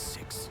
6.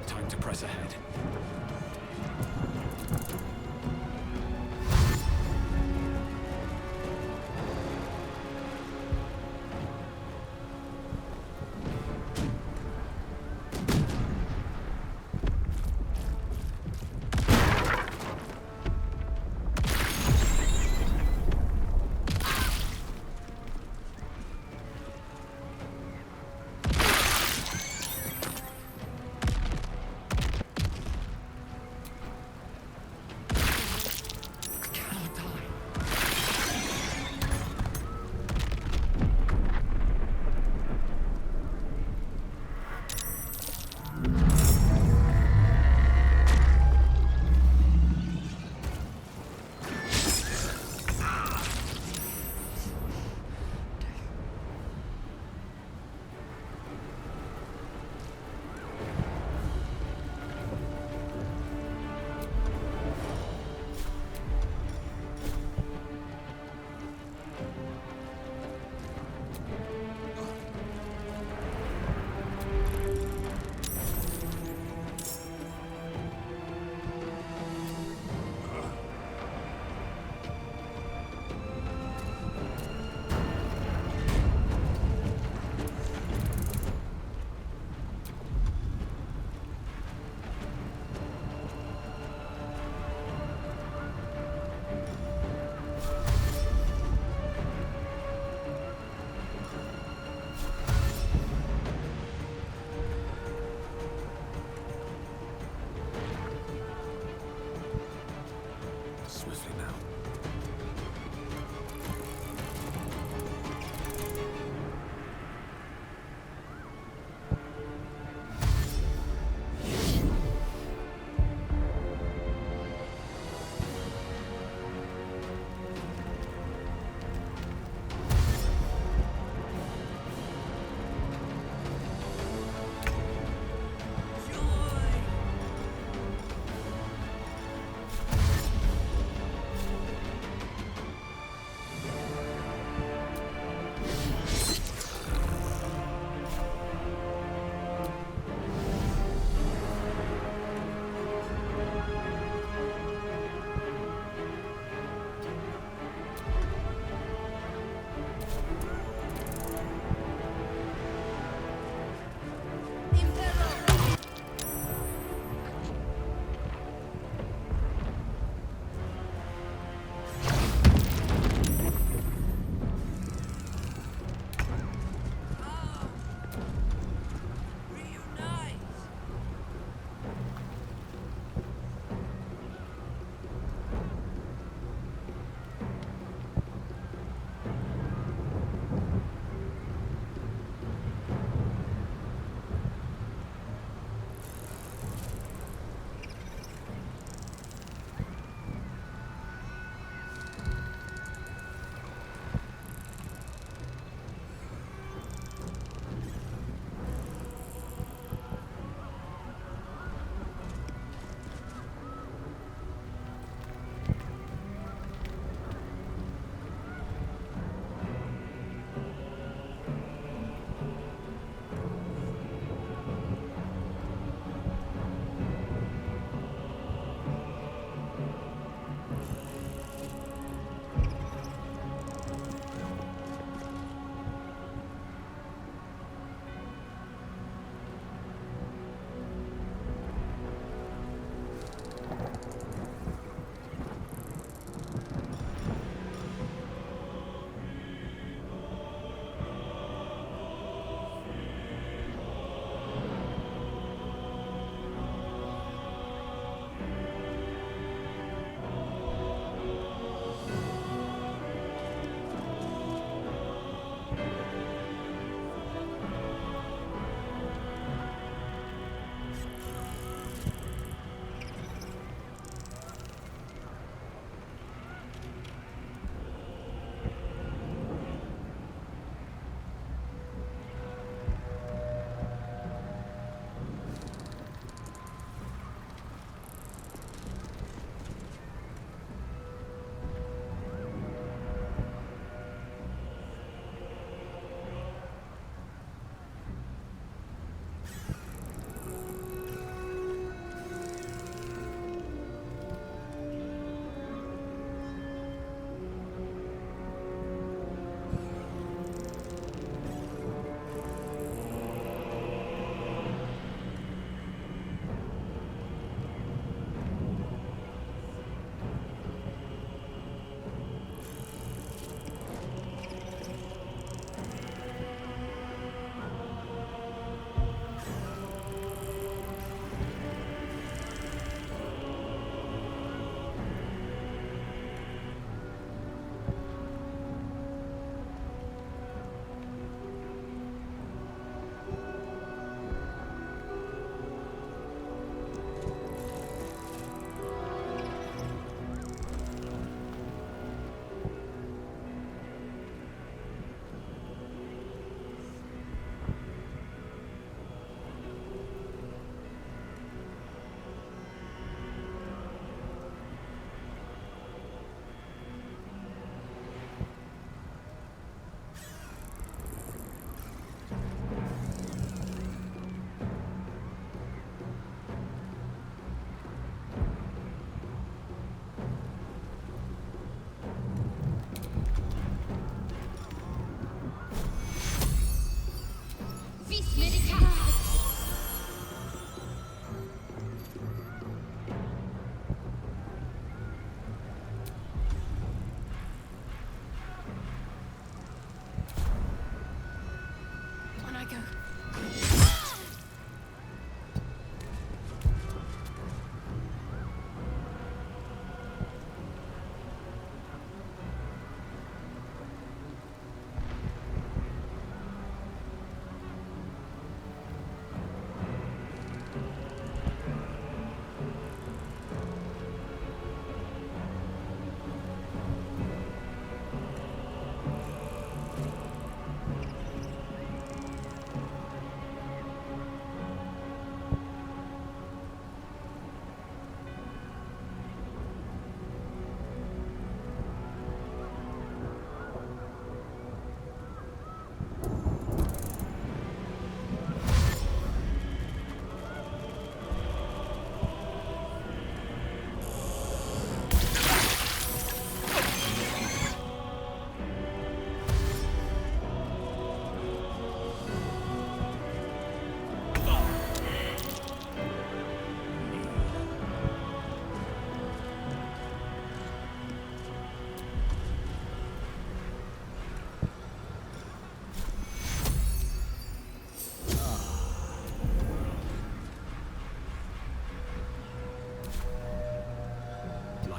Time to press ahead.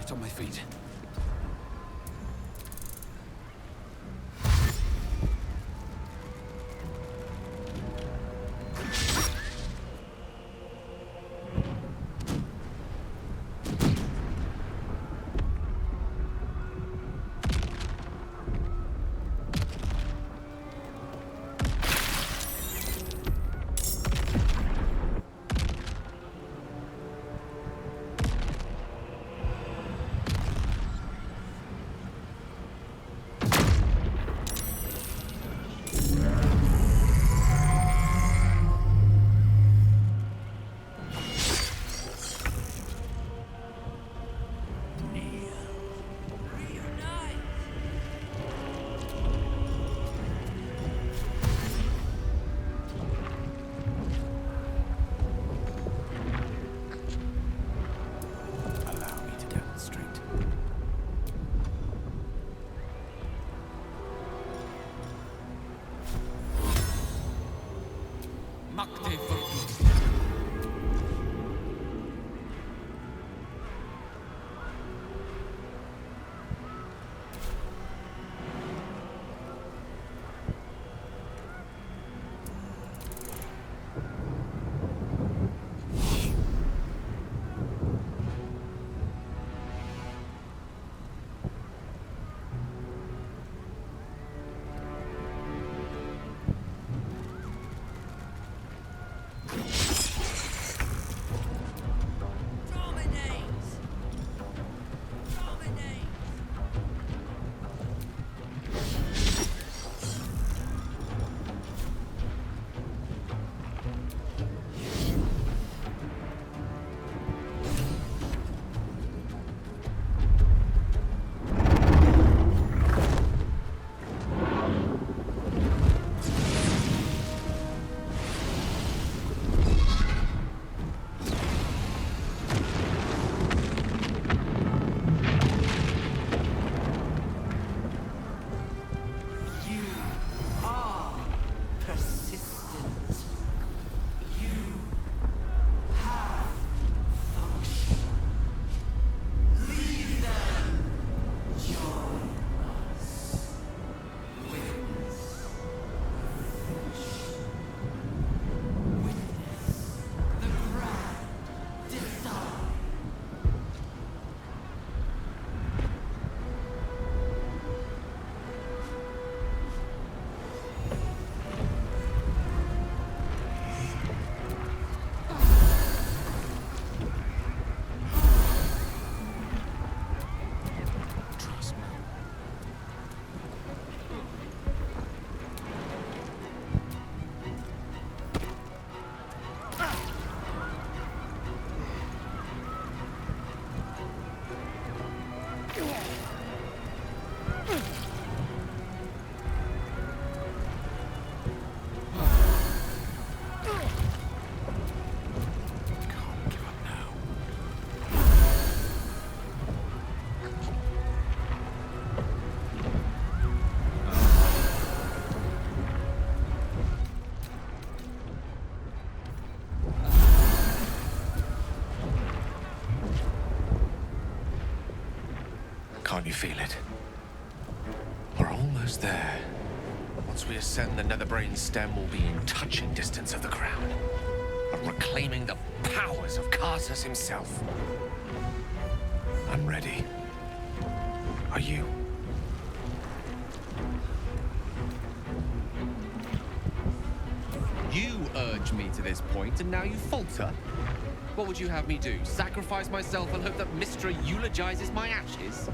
back on my feet. Can't you feel it? We're almost there. Once we ascend, the Netherbrain stem will be in touching distance of the ground, but reclaiming the powers of Karsus himself. I'm ready. Are you? You urged me to this point, and now you falter? What would you have me do? Sacrifice myself and hope that Mystra eulogizes my ashes?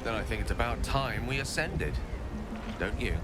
Then I think it's about time we ascended, don't you?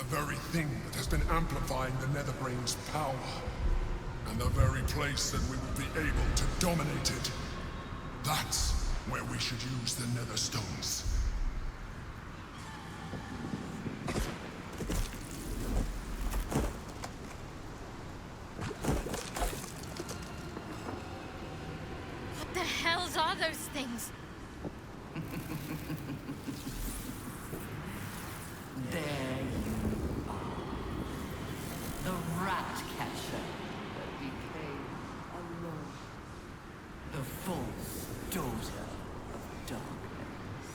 very thing that has been amplifying the Netherbrain's power. And the very place that we will be able to dominate it. That's where we should use the Nether Stones. What the hells are those things? There you are. The rat catcher that became alone. The false daughter of darkness.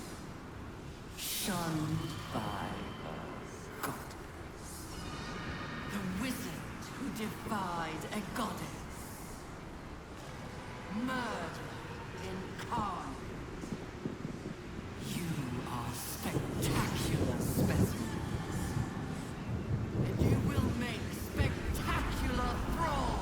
Shunned by a goddess. The wizard who defied a goddess. Murder incarnate. You are spectacular specimens. And you will make spectacular thralls.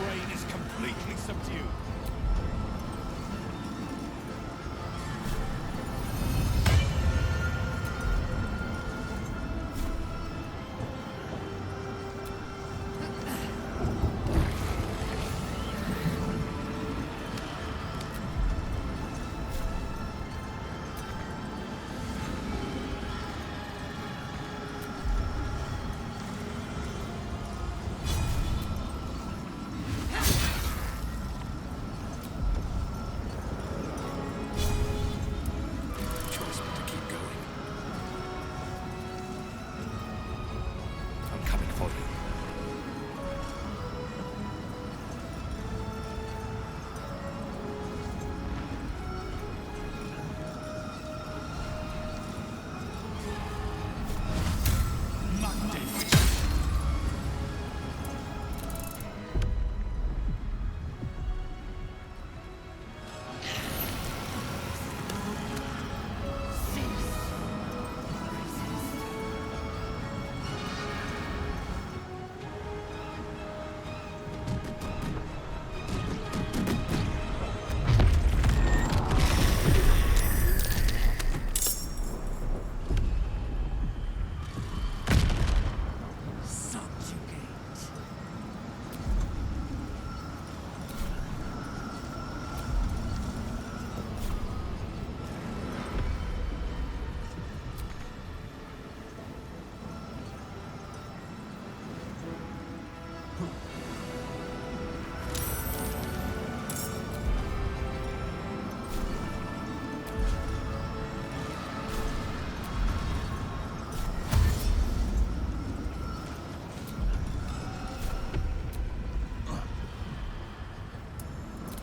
brain is completely subdued. Choice but to keep going. I'm coming for you.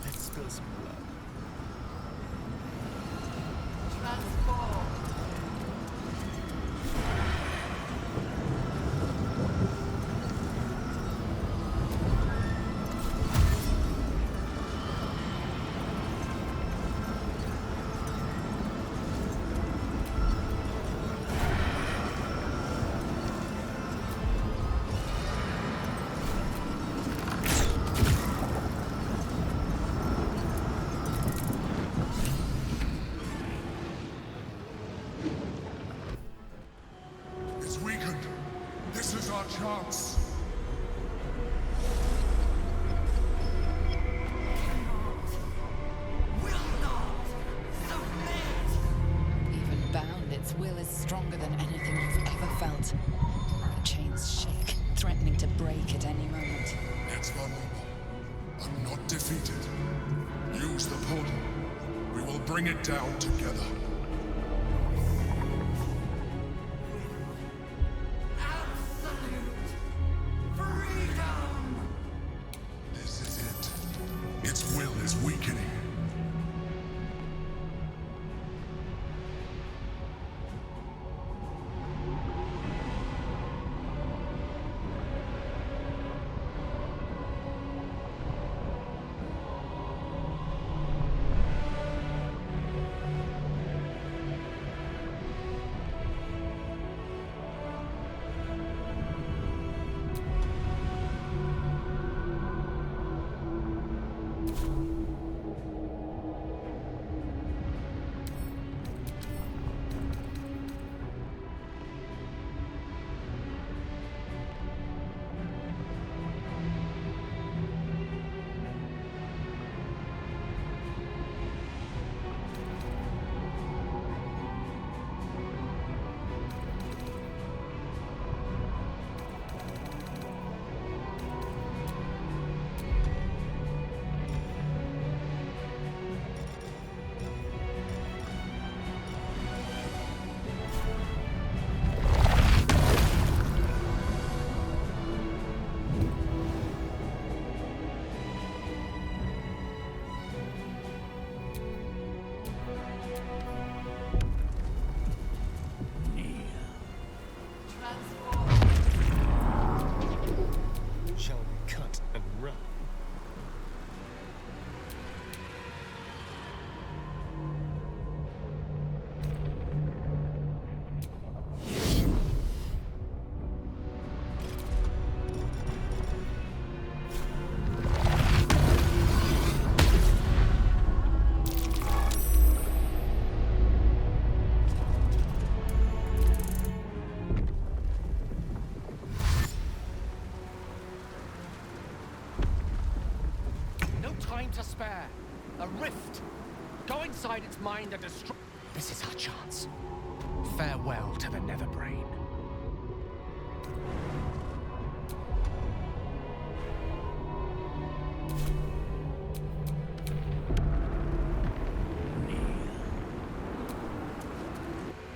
Let's spill some blood. Transform. It's weakened. This is our chance. Will not submit. Even bound, its will is stronger than anything you've ever felt. The chains shake, threatening to break at any moment. It's vulnerable, but not defeated. Use the portal. We will bring it down together. Absolute freedom. This is it. Its will is weakening. time to spare. A rift. Go inside its mind and destroy. This is our chance. Farewell to the Netherbrain.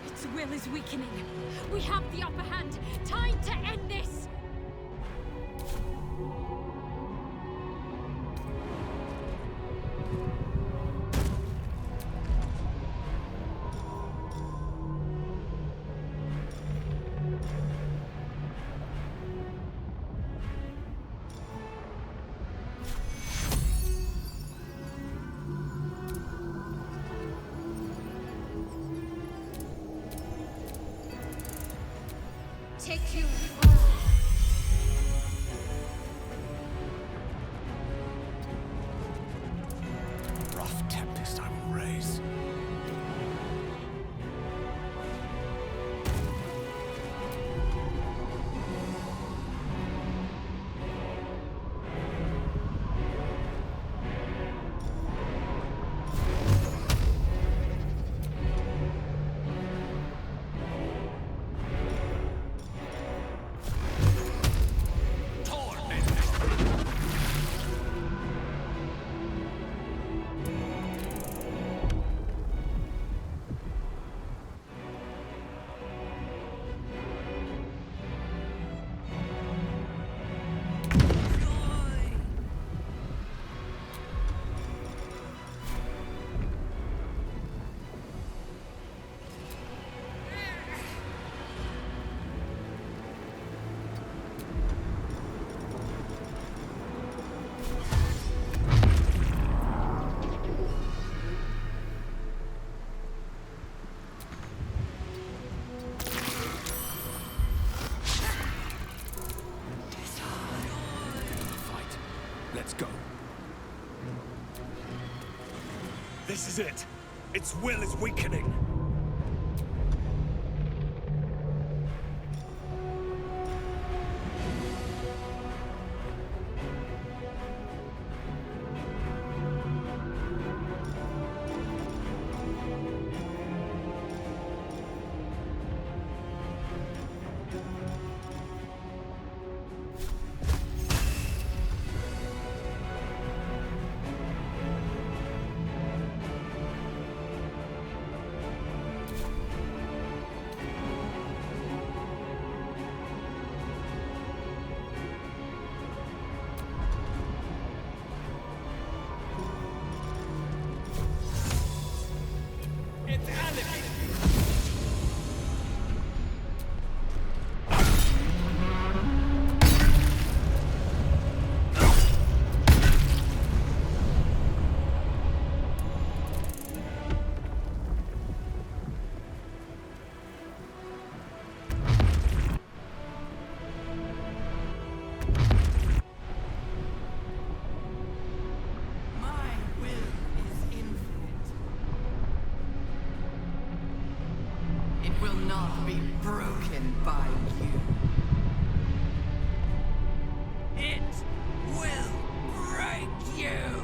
Its will is weakening. We have the upper hand. Time to end this! Take you all. Rough tempest I will raise. Let's go. This is it. Its will is weakening. My will is infinite. It will not be broken by you. It will break you!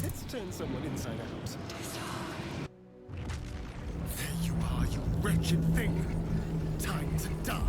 Let's turn someone inside out. There you are, you wretched thing. Time to die.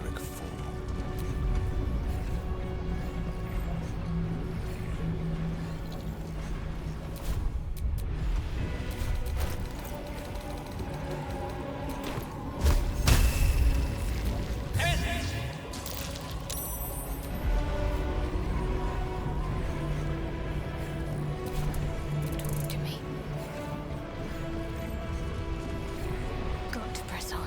heroic fall. To me. Got to press on.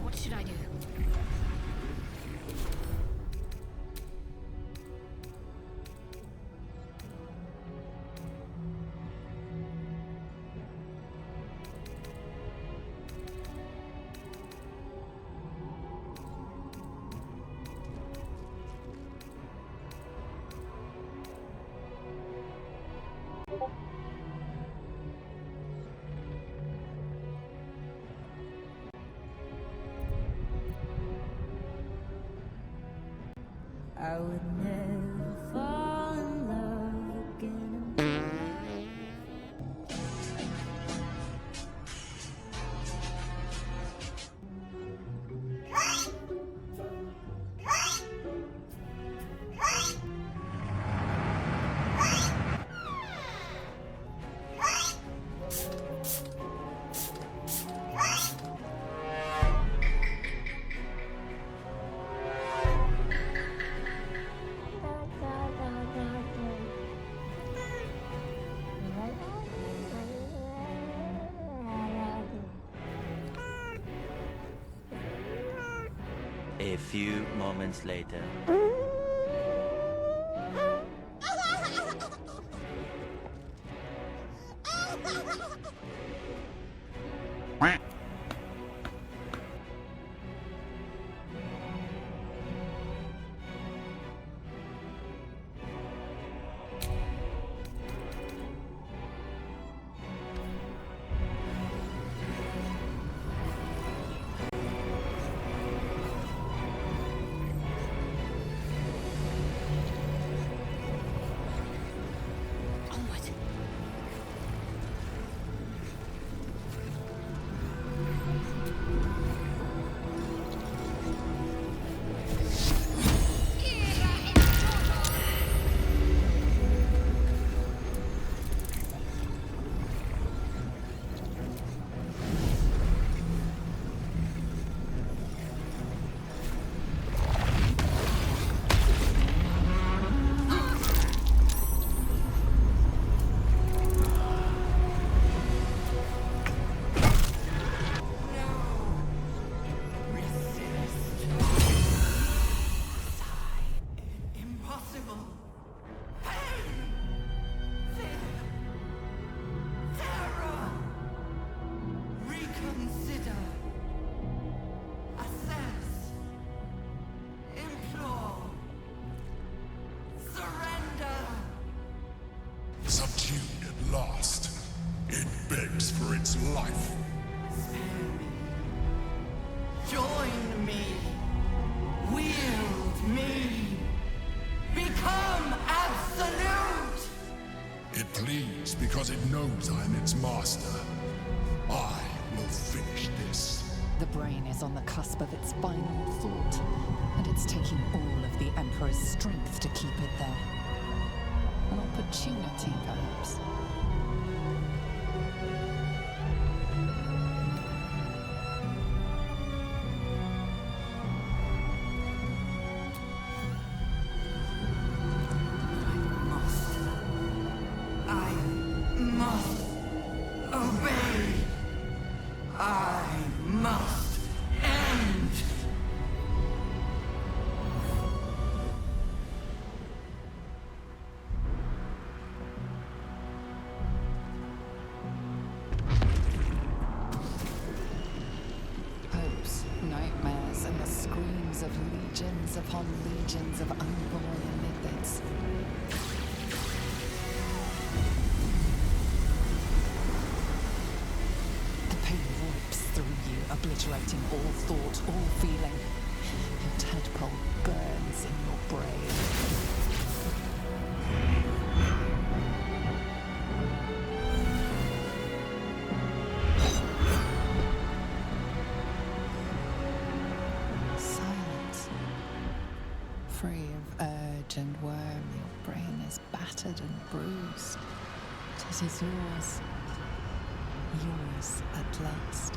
What should I do? I would never fall in love again. A few moments later. Onward. Impossible. Pain. Fear. Terror. Reconsider. Assess. Implore. Surrender. Subdued at last, it begs for its life. Spare me. Join me. Wield me. Become absolute! It pleads because it knows I'm its master. I will finish this. The brain is on the cusp of its final thought, and it's taking all of the Emperor's strength to keep it there. An opportunity, perhaps. I must obey. I must end. Hopes, nightmares, and the screams of legions upon legions of unborn iniquids. The pain rips through you, obliterating all thought, all feeling. Your tadpole burns in your brain. Silence. Free of urge and worm, your brain is battered and bruised. It is yours. Yours at last.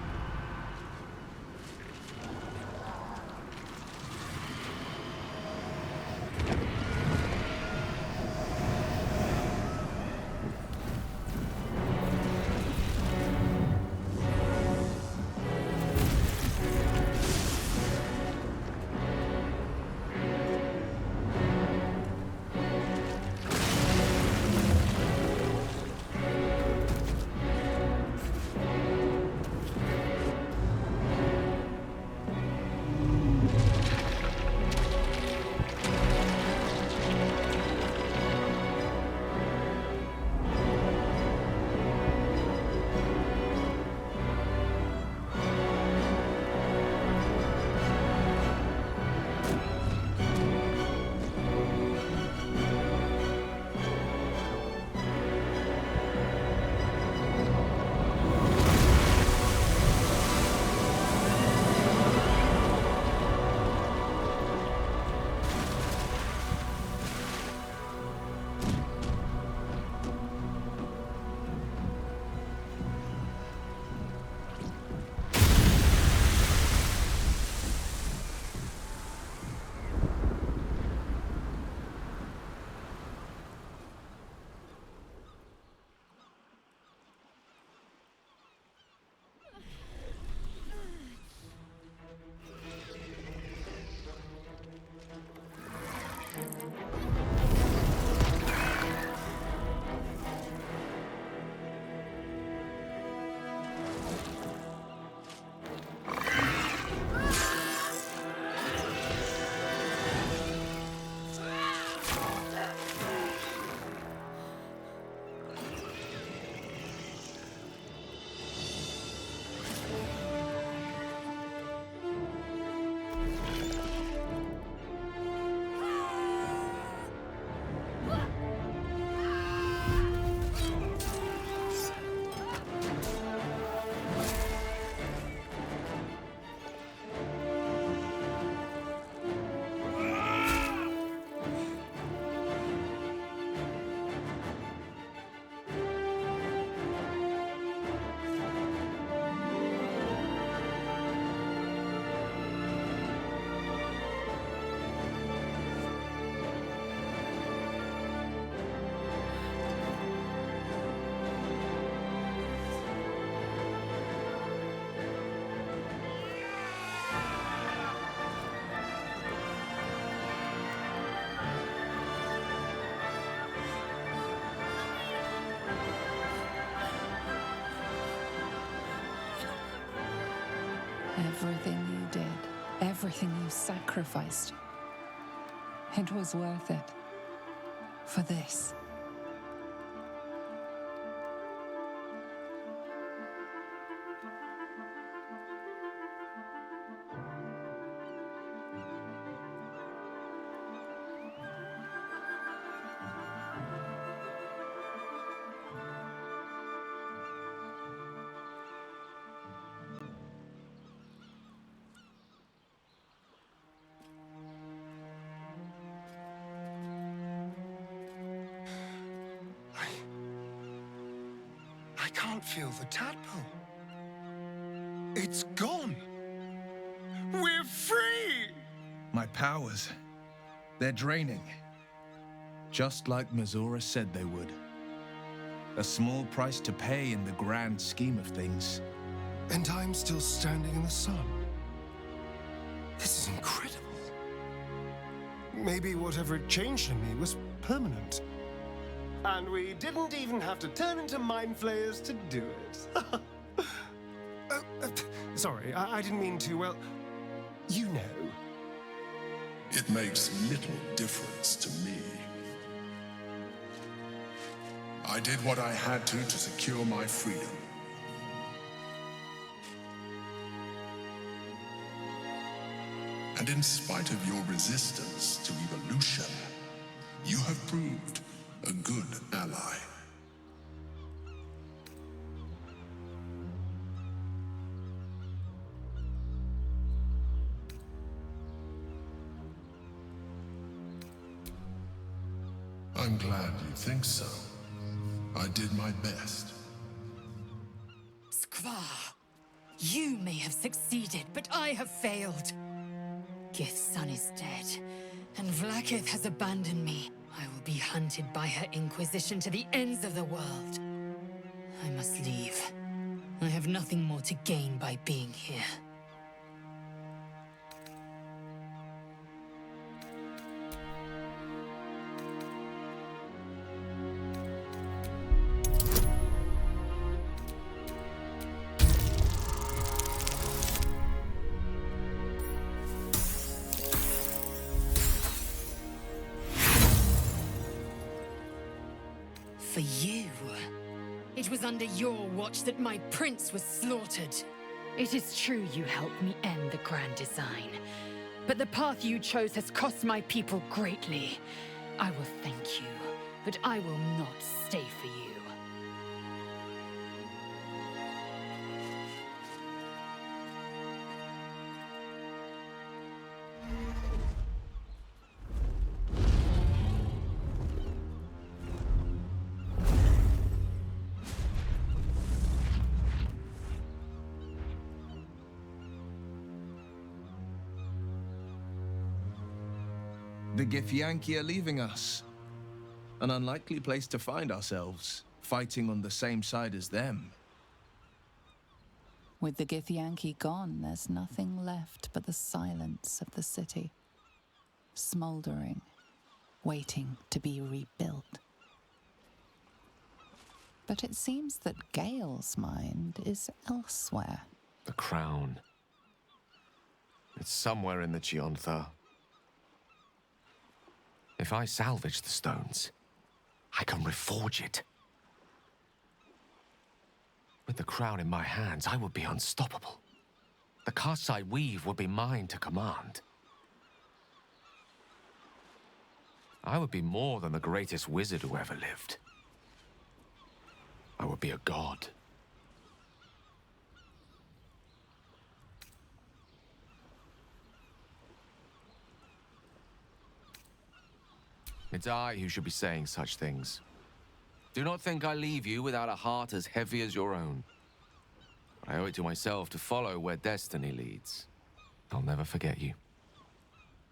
Everything you did, everything you sacrificed, it was worth it. For this. can't feel the tadpole. It's gone. We're free! My powers, they're draining. Just like Mizora said they would. A small price to pay in the grand scheme of things. And I'm still standing in the sun. This is incredible. Maybe whatever had changed in me was permanent. And we didn't even have to turn into mind flayers to do it. Sorry, I didn't mean to, well, you know. It makes little difference to me. I did what I had to secure my freedom. And in spite of your resistance to evolution, you have proved a good ally. I'm glad you think so. I did my best. Skvar, you may have succeeded, but I have failed. Gith's son is dead, and Vlaakith has abandoned me. I will be hunted by her Inquisition to the ends of the world. I must leave. I have nothing more to gain by being here. For you. It was under your watch that my prince was slaughtered. It is true you helped me end the Grand Design, but the path you chose has cost my people greatly. I will thank you, but I will not stay for you. The Githyanki are leaving us. An unlikely place to find ourselves, fighting on the same side as them. With the Githyanki gone, there's nothing left but the silence of the city. Smoldering, waiting to be rebuilt. But it seems that Gale's mind is elsewhere. The crown. It's somewhere in the Chiontha. If I salvage the stones, I can reforge it. With the crown in my hands, I would be unstoppable. The casts I weave would be mine to command. I would be more than the greatest wizard who ever lived. I would be a god. It's I who should be saying such things. Do not think I leave you without a heart as heavy as your own. I owe it to myself to follow where destiny leads. I'll never forget you.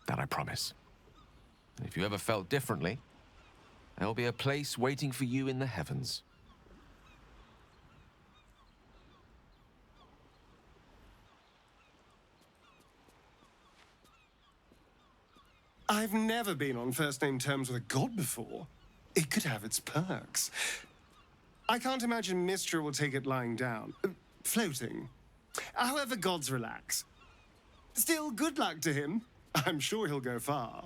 That I promise. And if you ever felt differently, there'll be a place waiting for you in the heavens. I've never been on first-name terms with a god before. It could have its perks. I can't imagine Mystra will take it lying down. Floating. However, gods relax. Still, good luck to him. I'm sure he'll go far.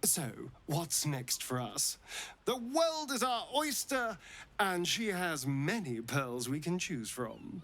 So, what's next for us? The world is our oyster, and she has many pearls we can choose from.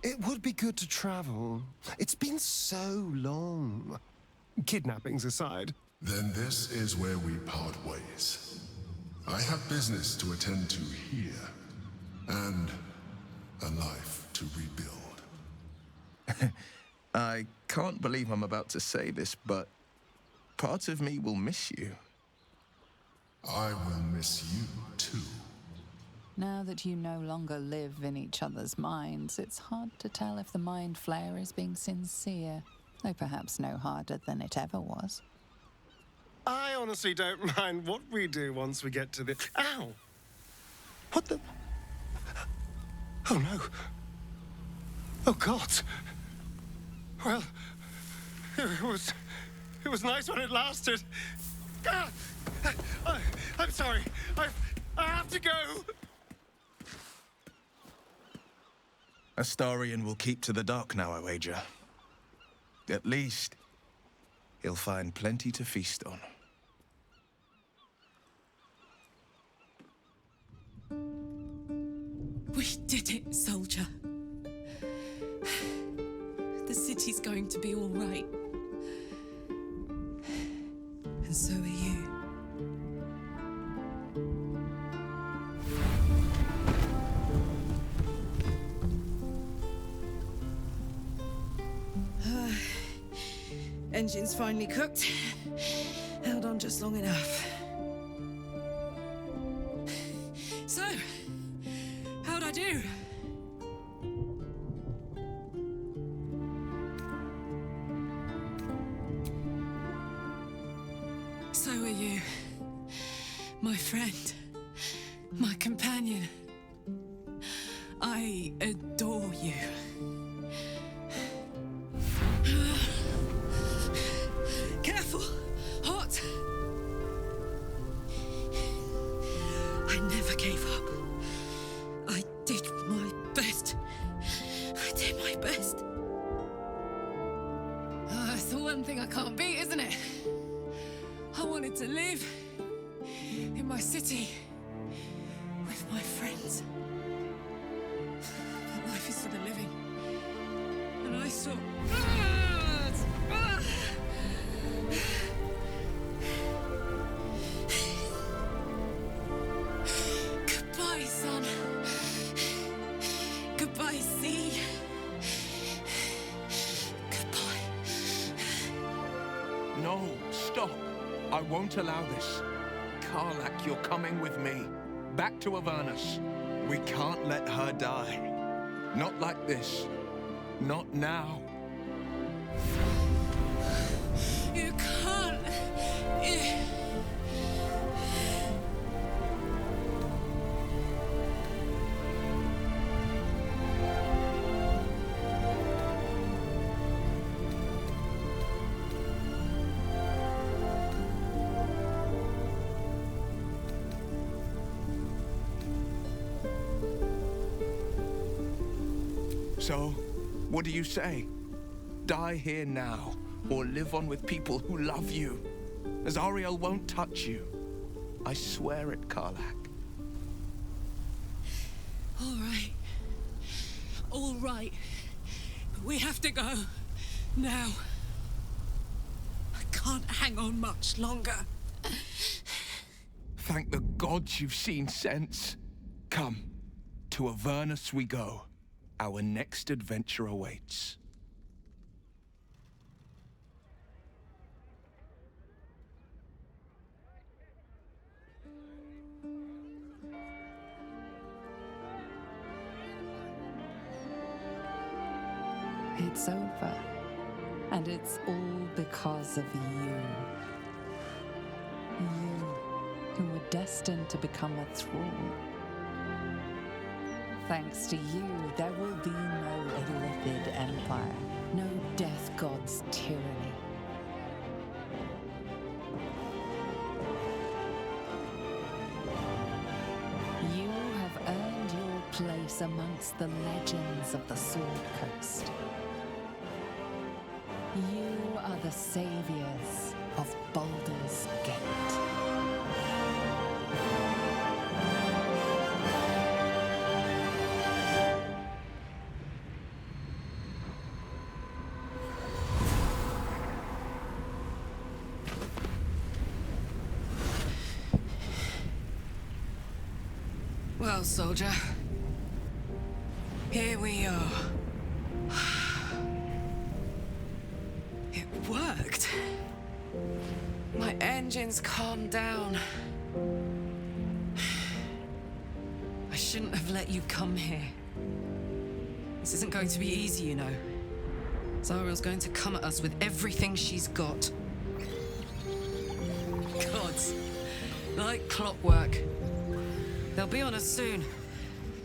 It would be good to travel. It's been so long. Kidnappings aside. Then this is where we part ways. I have business to attend to here, and a life to rebuild. I can't believe I'm about to say this, but part of me will miss you. I will miss you, too. Now that you no longer live in each other's minds, it's hard to tell if the Mind Flayer is being sincere, though perhaps no harder than it ever was. I honestly don't mind what we do once we get to the... Ow! What the... Oh, no. Oh, God. Well, it was nice when it lasted. Ah! I'm sorry. I have to go. Astarion will keep to the dark now, I wager. At least, he'll find plenty to feast on. We did it, soldier. The city's going to be all right. And so are you. Engine's finally cooked. Held on just long enough. So, how'd I do? So are you. My friend. My companion. I adore you. Careful! Hot! I never gave up. I did my best. I did my best. It's the one thing I can't beat, isn't it? I wanted to live in my city with my friends. But life is for the living. And I saw... Goodbye, son. Goodbye, sea. Goodbye. No, stop. I won't allow this. Karlak, you're coming with me. Back to Avernus. We can't let her die. Not like this. Not now. You can't. So, what do you say? Die here now, or live on with people who love you. Azariel won't touch you. I swear it, Karlak. All right. All right. But we have to go. Now. I can't hang on much longer. Thank the gods you've seen sense. Come, to Avernus we go. Our next adventure awaits. It's over. And it's all because of you. You, who were destined to become a thrall. Thanks to you, there will be no Illithid Empire, no Death God's tyranny. You have earned your place amongst the legends of the Sword Coast. You are the saviors of Baldur's Gate. Well, soldier, here we are. It worked. My engines calmed down. I shouldn't have let you come here. This isn't going to be easy, you know. Zariel's going to come at us with everything she's got. Gods, like clockwork. They'll be on us soon,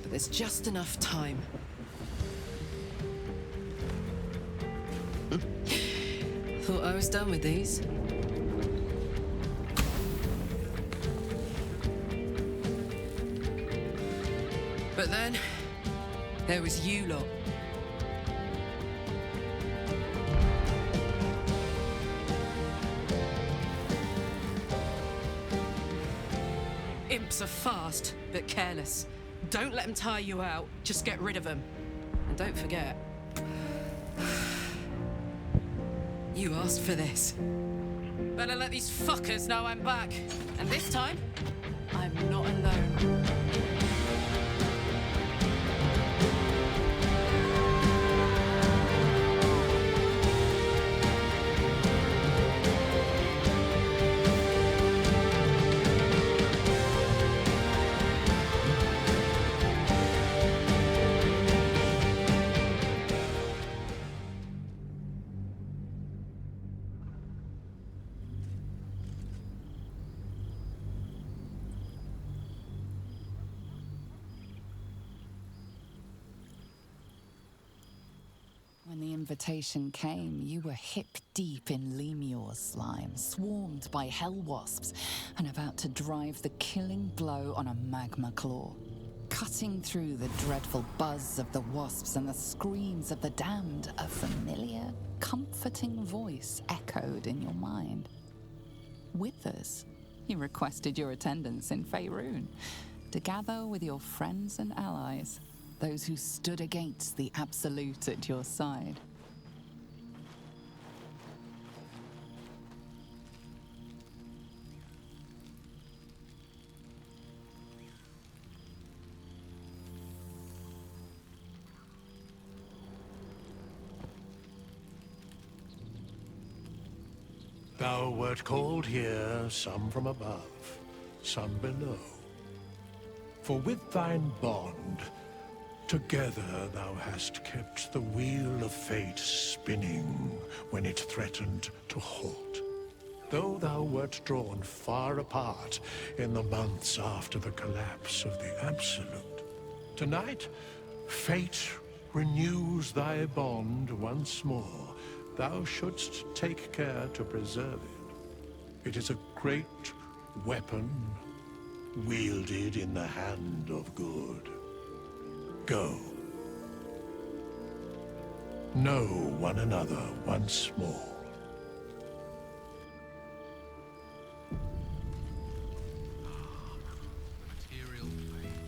but there's just enough time. Thought I was done with these. But then, there was you lot. Imps are fast, but careless. Don't let them tire you out, just get rid of them. And don't forget, you asked for this. Better let these fuckers know I'm back. And this time, I'm not alone. When the invitation came, you were hip-deep in Lemur's slime, swarmed by hell wasps, and about to drive the killing blow on a magma claw. Cutting through the dreadful buzz of the wasps and the screams of the damned, a familiar, comforting voice echoed in your mind. Withers, he requested your attendance in Faerun, to gather with your friends and allies, those who stood against the Absolute at your side. Thou wert called here, some from above, some below. For with thine bond, together thou hast kept the wheel of fate spinning when it threatened to halt. Though thou wert drawn far apart in the months after the collapse of the Absolute, tonight fate renews thy bond once more. Thou shouldst take care to preserve it. It is a great weapon wielded in the hand of good. Go. Know one another once more. Material plane.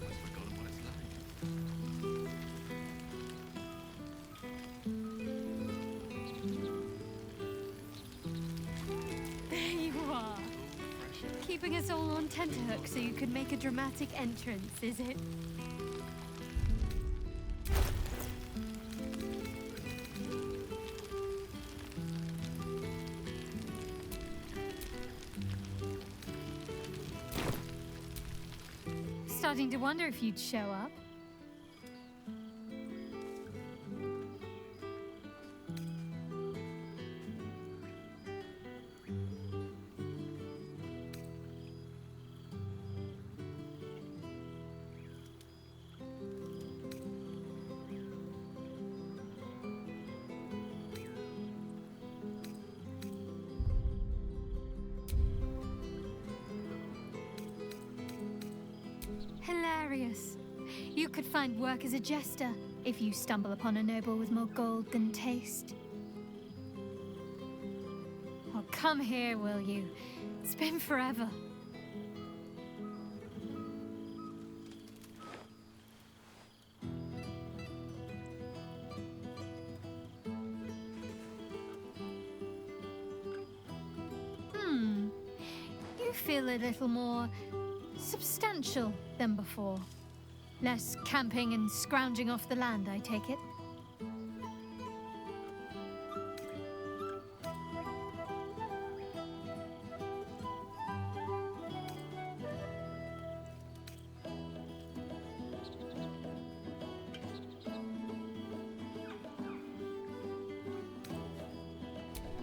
Almost forgotten what it's like. There you are. Keeping us all on tenterhooks so you could make a dramatic entrance, is it? Starting to wonder if you'd show up. Hilarious. You could find work as a jester if you stumble upon a noble with more gold than taste. Oh, come here, will you? It's been forever. You feel a little more substantial than before. Less camping and scrounging off the land, I take it.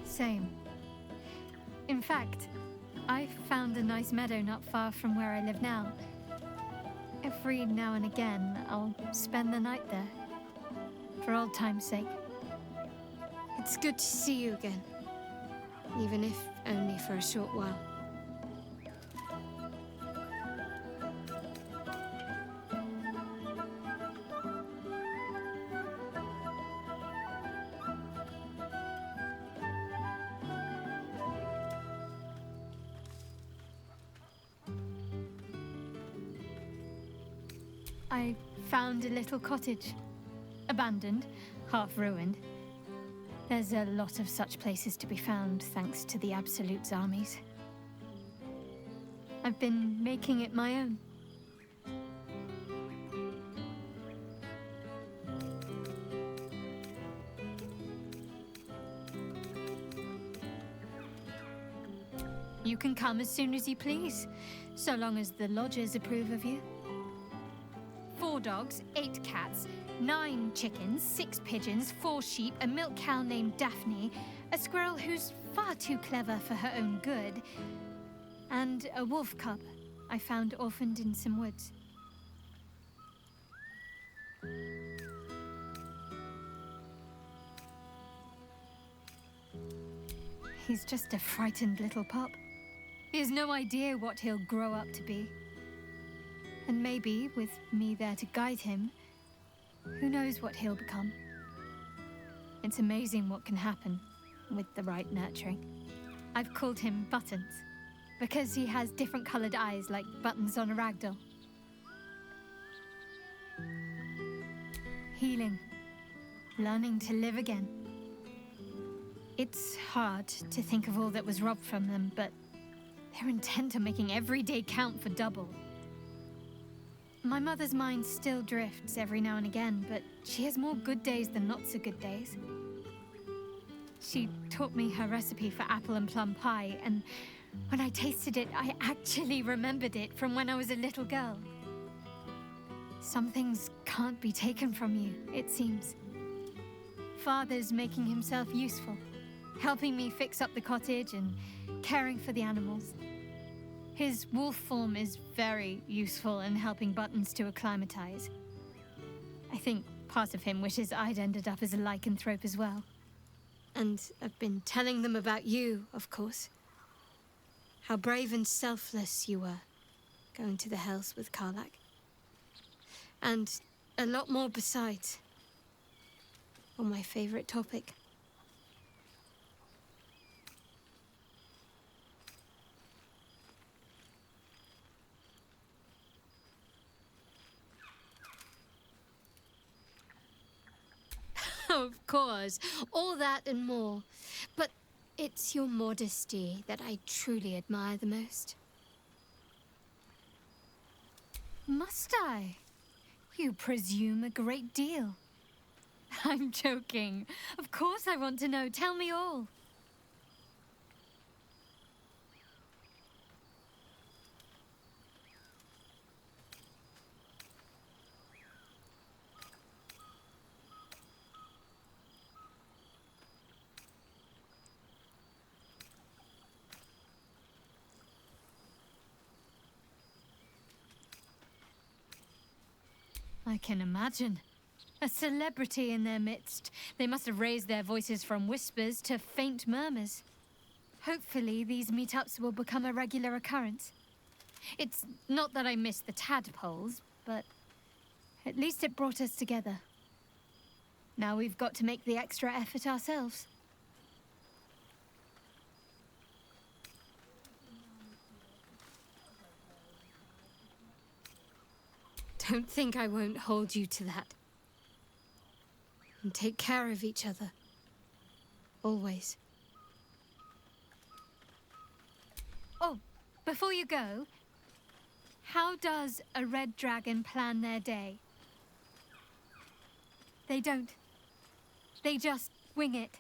Same. In fact, I found a nice meadow not far from where I live now. Every now and again, I'll spend the night there. For old time's sake. It's good to see you again. Even if only for a short while. I found a little cottage. Abandoned, half ruined. There's a lot of such places to be found, thanks to the Absolute's armies. I've been making it my own. You can come as soon as you please, so long as the lodgers approve of you. 4 dogs, 8 cats, 9 chickens, 6 pigeons, 4 sheep, a milk cow named Daphne, a squirrel who's far too clever for her own good, and a wolf cub I found orphaned in some woods. He's just a frightened little pup. He has no idea what he'll grow up to be. And maybe, with me there to guide him, who knows what he'll become. It's amazing what can happen with the right nurturing. I've called him Buttons, because he has different colored eyes like buttons on a ragdoll. Healing. Learning to live again. It's hard to think of all that was robbed from them, but they're intent on making every day count for double. My mother's mind still drifts every now and again, but she has more good days than not so good days. She taught me her recipe for apple and plum pie, and when I tasted it, I actually remembered it from when I was a little girl. Some things can't be taken from you, it seems. Father's making himself useful, helping me fix up the cottage and caring for the animals. His wolf form is very useful in helping Buttons to acclimatize. I think part of him wishes I'd ended up as a lycanthrope as well. And I've been telling them about you, of course. How brave and selfless you were, going to the Hells with Karlach. And a lot more besides. On my favorite topic. Of course, all that and more. But it's your modesty that I truly admire the most. Must I? You presume a great deal. I'm joking. Of course I want to know. Tell me all. I can imagine. A celebrity in their midst. They must have raised their voices from whispers to faint murmurs. Hopefully, these meetups will become a regular occurrence. It's not that I miss the tadpoles, but at least it brought us together. Now we've got to make the extra effort ourselves. Don't think I won't hold you to that. And take care of each other. Always. Oh, before you go, How does a red dragon plan their day? They don't. They just wing it.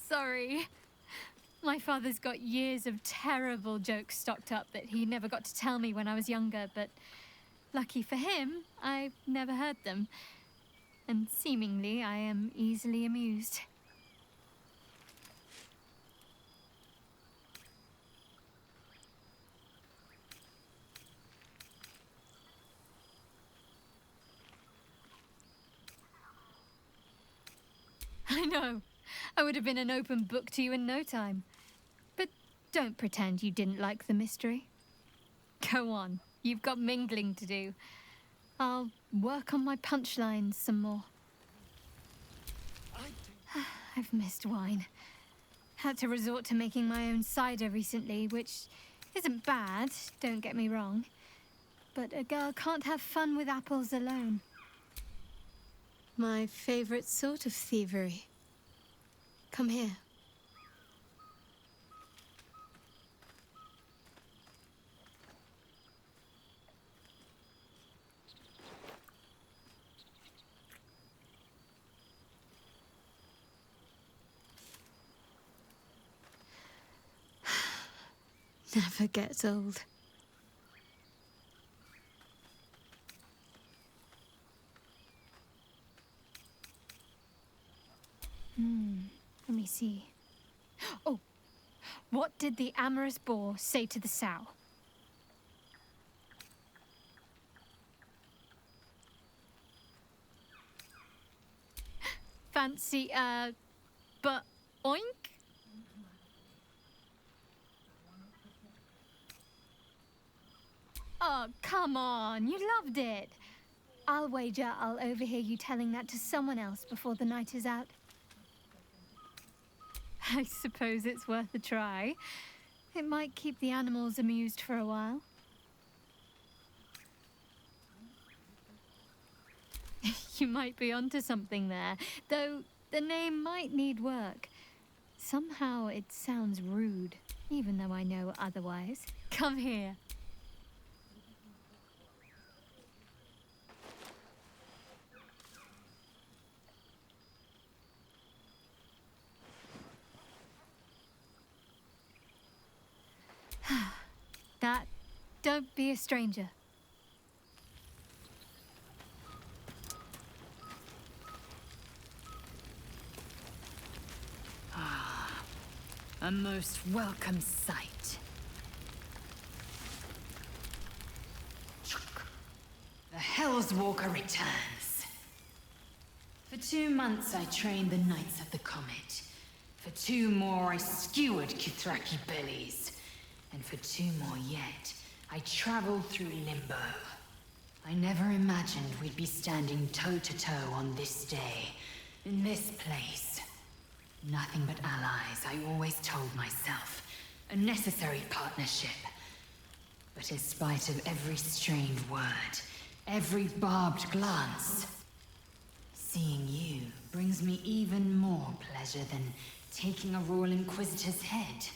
Sorry. My father's got years of terrible jokes stocked up that he never got to tell me when I was younger, but lucky for him, I've never heard them. And seemingly, I am easily amused. I know. I would have been an open book to you in no time. But don't pretend you didn't like the mystery. Go on. You've got mingling to do. I'll work on my punchlines some more. I've missed wine. Had to resort to making my own cider recently, which isn't bad, don't get me wrong. But a girl can't have fun with apples alone. My favorite sort of thievery. Come here. Never gets old. Let me see. Oh, what did the amorous boar say to the sow? Fancy, but oink? Oh, come on, you loved it. I'll wager I'll overhear you telling that to someone else before the night is out. I suppose it's worth a try. It might keep the animals amused for a while. You might be onto something there, though the name might need work. Somehow it sounds rude, even though I know otherwise. Come here. That, don't be a stranger. A most welcome sight. The Hell's Walker returns. For 2 months I trained the Knights of the Comet. For 2 more I skewered Kithraki bellies. And for 2 more yet, I traveled through Limbo. I never imagined we'd be standing toe-to-toe on this day, in this place. Nothing but allies, I always told myself. A necessary partnership. But in spite of every strained word, every barbed glance, seeing you brings me even more pleasure than taking a Royal Inquisitor's head.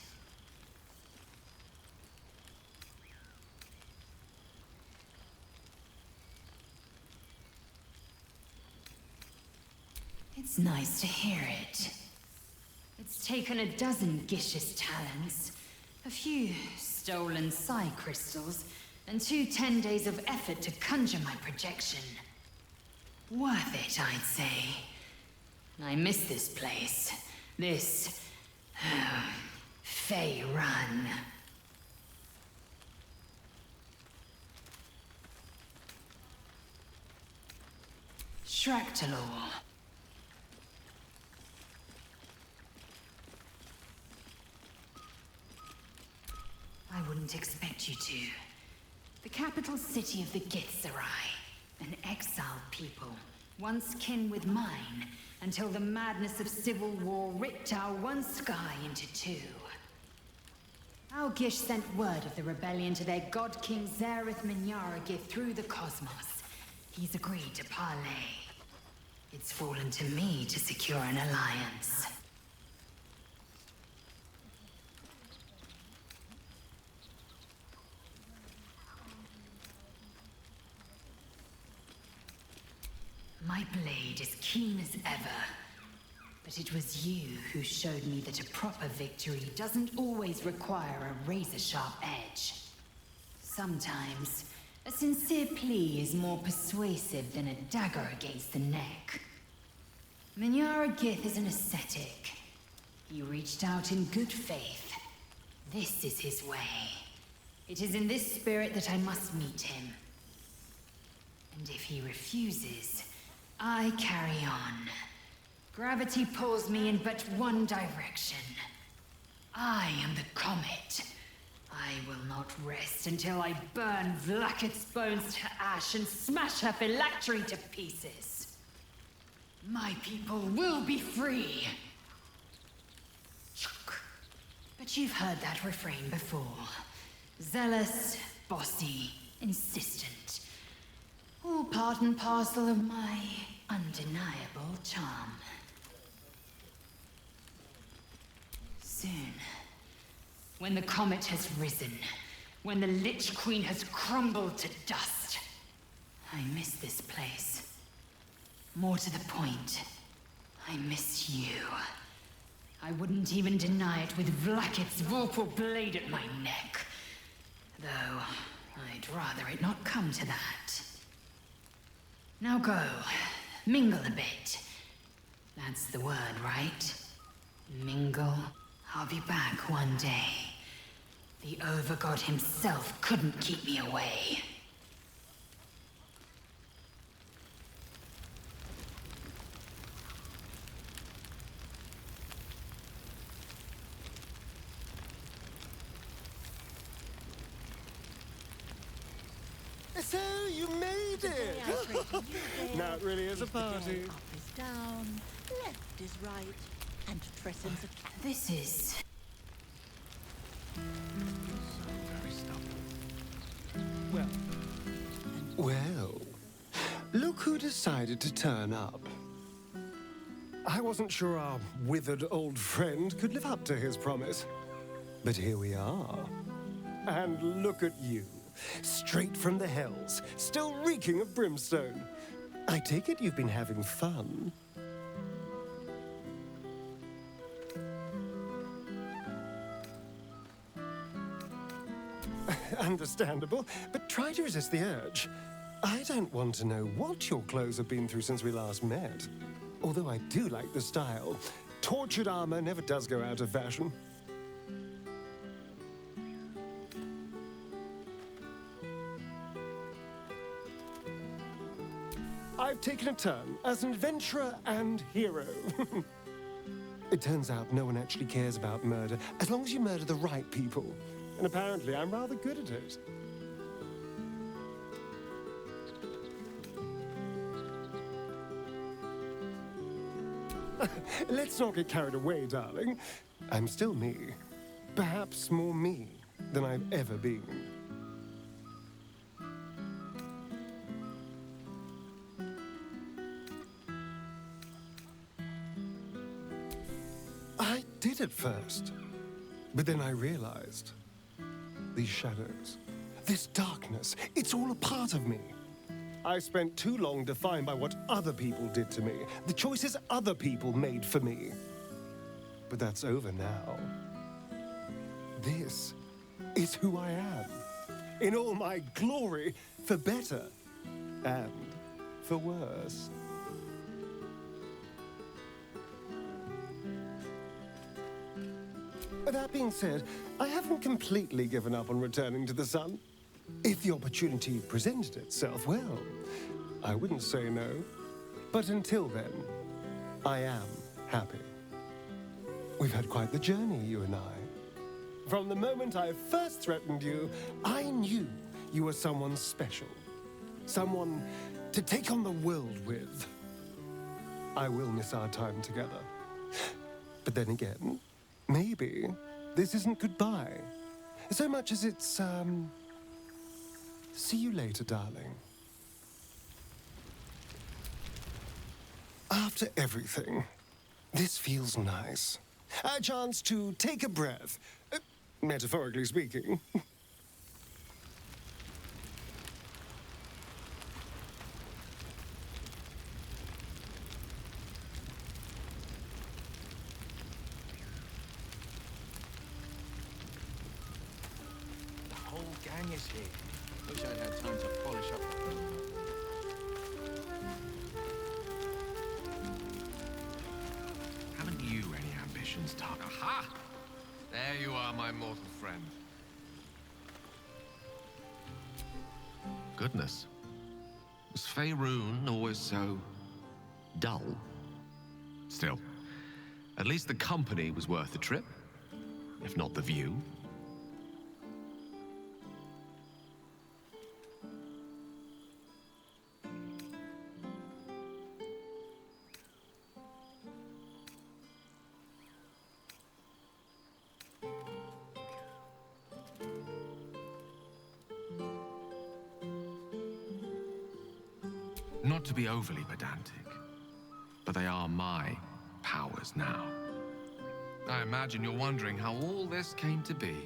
It's nice to hear it. It's taken a dozen Gish's talents, a few stolen psi crystals, and 2 10 days of effort to conjure my projection. Worth it, I'd say. I miss this place. This... Fey Run. Shractalor. I wouldn't expect you to. The capital city of the Githzerai, an exiled people, once kin with mine, until the madness of civil war ripped our one sky into 2. Our Gish sent word of the rebellion to their god king Zareth Minyaragith through the cosmos. He's agreed to parley. It's fallen to me to secure an alliance. My blade is keen as ever. But it was you who showed me that a proper victory doesn't always require a razor-sharp edge. Sometimes, a sincere plea is more persuasive than a dagger against the neck. Minyara Gith is an ascetic. He reached out in good faith. This is his way. It is in this spirit that I must meet him. And if he refuses, I carry on. Gravity pulls me in but one direction. I am the comet. I will not rest until I burn Vlakith's bones to ash and smash her phylactery to pieces. My people will be free. But you've heard that refrain before. Zealous, bossy, insistent. All part and parcel of my undeniable charm. Soon, when the comet has risen, when the Lich Queen has crumbled to dust, I miss this place. More to the point, I miss you. I wouldn't even deny it with Vlakith's vorpal blade at my neck. Though, I'd rather it not come to that. Now go, mingle a bit. That's the word, right? Mingle. I'll be back one day. The Overgod himself couldn't keep me away. So you made it! Now it really is a party. Up is down, left is right, and Tressen's a cat. This is... Well, look who decided to turn up. I wasn't sure our withered old friend could live up to his promise. But here we are. And look at you. Straight from the hells, still reeking of brimstone. I take it you've been having fun. Understandable, but try to resist the urge. I don't want to know what your clothes have been through since we last met. Although I do like the style. Tortured armor never does go out of fashion. I've taken a turn as an adventurer and hero. It turns out no one actually cares about murder, as long as you murder the right people. And apparently I'm rather good at it. Let's not get carried away, darling. I'm still me. Perhaps more me than I've ever been. I did at first, but then I realized these shadows, this darkness, it's all a part of me. I spent too long defined by what other people did to me, the choices other people made for me. But that's over now. This is who I am, in all my glory, for better and for worse. That being said, I haven't completely given up on returning to the sun. If the opportunity presented itself, well, I wouldn't say no. But until then, I am happy. We've had quite the journey, you and I. From the moment I first threatened you, I knew you were someone special. Someone to take on the world with. I will miss our time together. But then again, maybe this isn't goodbye. So much as it's, see you later, darling. After everything, this feels nice. A chance to take a breath, metaphorically speaking. Tanya's here. Wish I'd had time to polish up. Haven't you any ambitions, Tark? Aha! There you are, my mortal friend. Goodness. Was Faerun always so dull? Still, at least the company was worth the trip, if not the view. Not to be overly pedantic, but they are my powers now. I imagine you're wondering how all this came to be.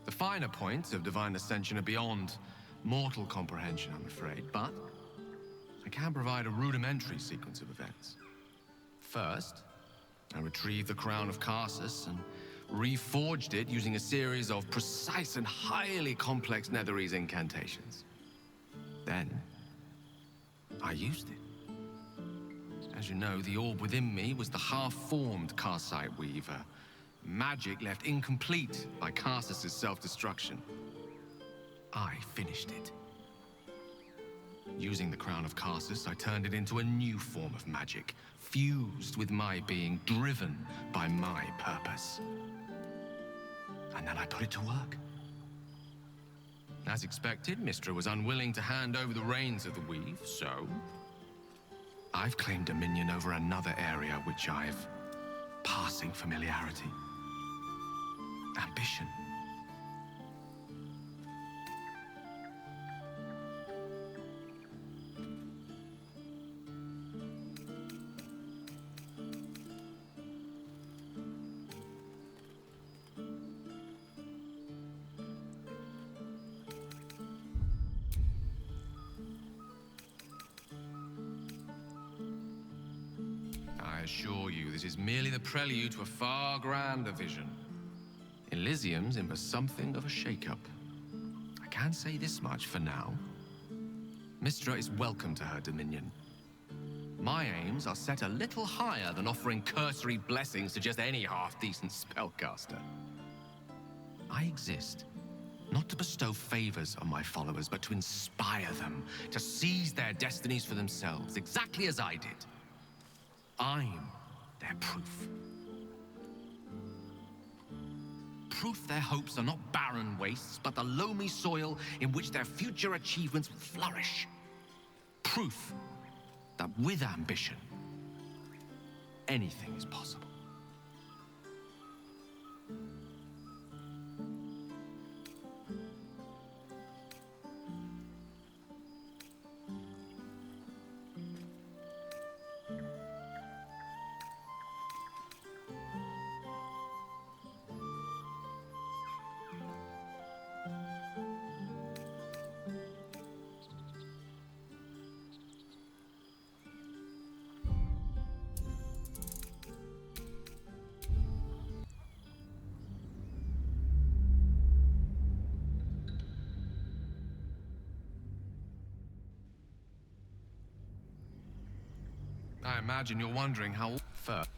The finer points of divine ascension are beyond mortal comprehension, I'm afraid, but I can provide a rudimentary sequence of events. First, I retrieved the crown of Karsus and reforged it using a series of precise and highly complex Netherese incantations. Then, I used it. As you know, the orb within me was the half-formed Karsite Weaver. Magic left incomplete by Karsus' self-destruction. I finished it. Using the crown of Karsus, I turned it into a new form of magic, fused with my being, driven by my purpose. And then I put it to work. As expected, Mystra was unwilling to hand over the reins of the weave, so I've claimed dominion over another area which I've passing familiarity. Ambition. I assure you, this is merely the prelude to a far grander vision. Elysium's in for something of a shake-up. I can say this much for now. Mystra is welcome to her dominion. My aims are set a little higher than offering cursory blessings to just any half-decent spellcaster. I exist not to bestow favors on my followers, but to inspire them to seize their destinies for themselves, exactly as I did. I'm their proof. Proof their hopes are not barren wastes, but the loamy soil in which their future achievements will flourish. Proof that with ambition, anything is possible. I imagine you're wondering how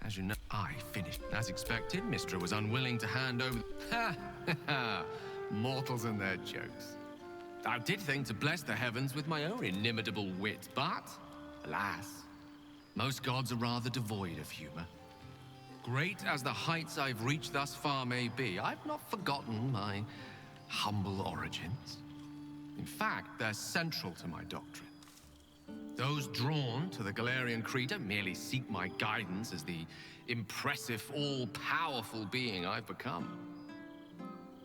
as you know, I finished. As expected, Mystra was unwilling to hand over. Ha ha! Mortals and their jokes. I did think to bless the heavens with my own inimitable wit, but, alas, most gods are rather devoid of humor. Great as the heights I've reached thus far may be, I've not forgotten my humble origins. In fact, they're central to my doctrine. Those drawn to the Galarian Creator merely seek my guidance as the impressive, all-powerful being I've become.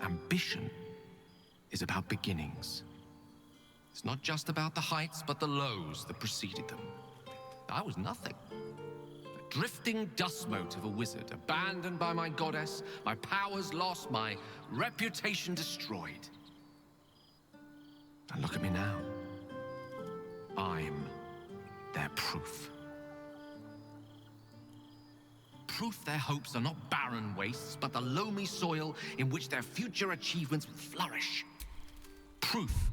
Ambition is about beginnings. It's not just about the heights, but the lows that preceded them. I was nothing. A drifting dust mote of a wizard, abandoned by my goddess, my powers lost, my reputation destroyed. And look at me now. I'm their proof. Proof their hopes are not barren wastes, but the loamy soil in which their future achievements will flourish. Proof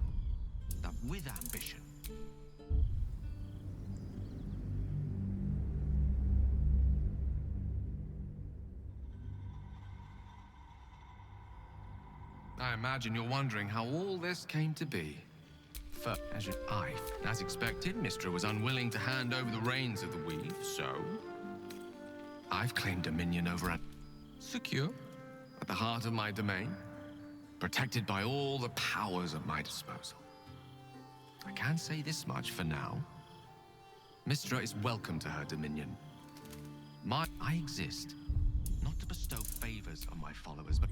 that with ambition. I imagine you're wondering how all this came to be. First, as expected, Mystra was unwilling to hand over the reins of the weave, so I've claimed dominion over it. Secure, at the heart of my domain, protected by all the powers at my disposal. I can say this much for now. Mystra is welcome to her dominion. I exist, not to bestow favors on my followers, but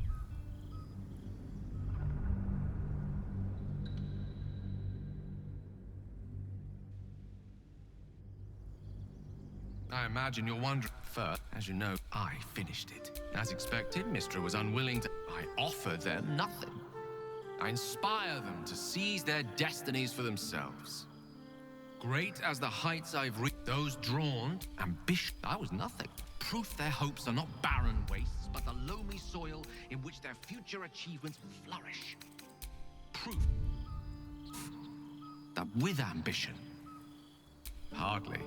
I imagine you're wondering. First, as you know, I finished it. As expected, Mystra was unwilling to. I offer them nothing. I inspire them to seize their destinies for themselves. Great as the heights I've reached, those drawn, ambition, I was nothing. Proof their hopes are not barren wastes, but the loamy soil in which their future achievements flourish. Proof that with ambition, hardly.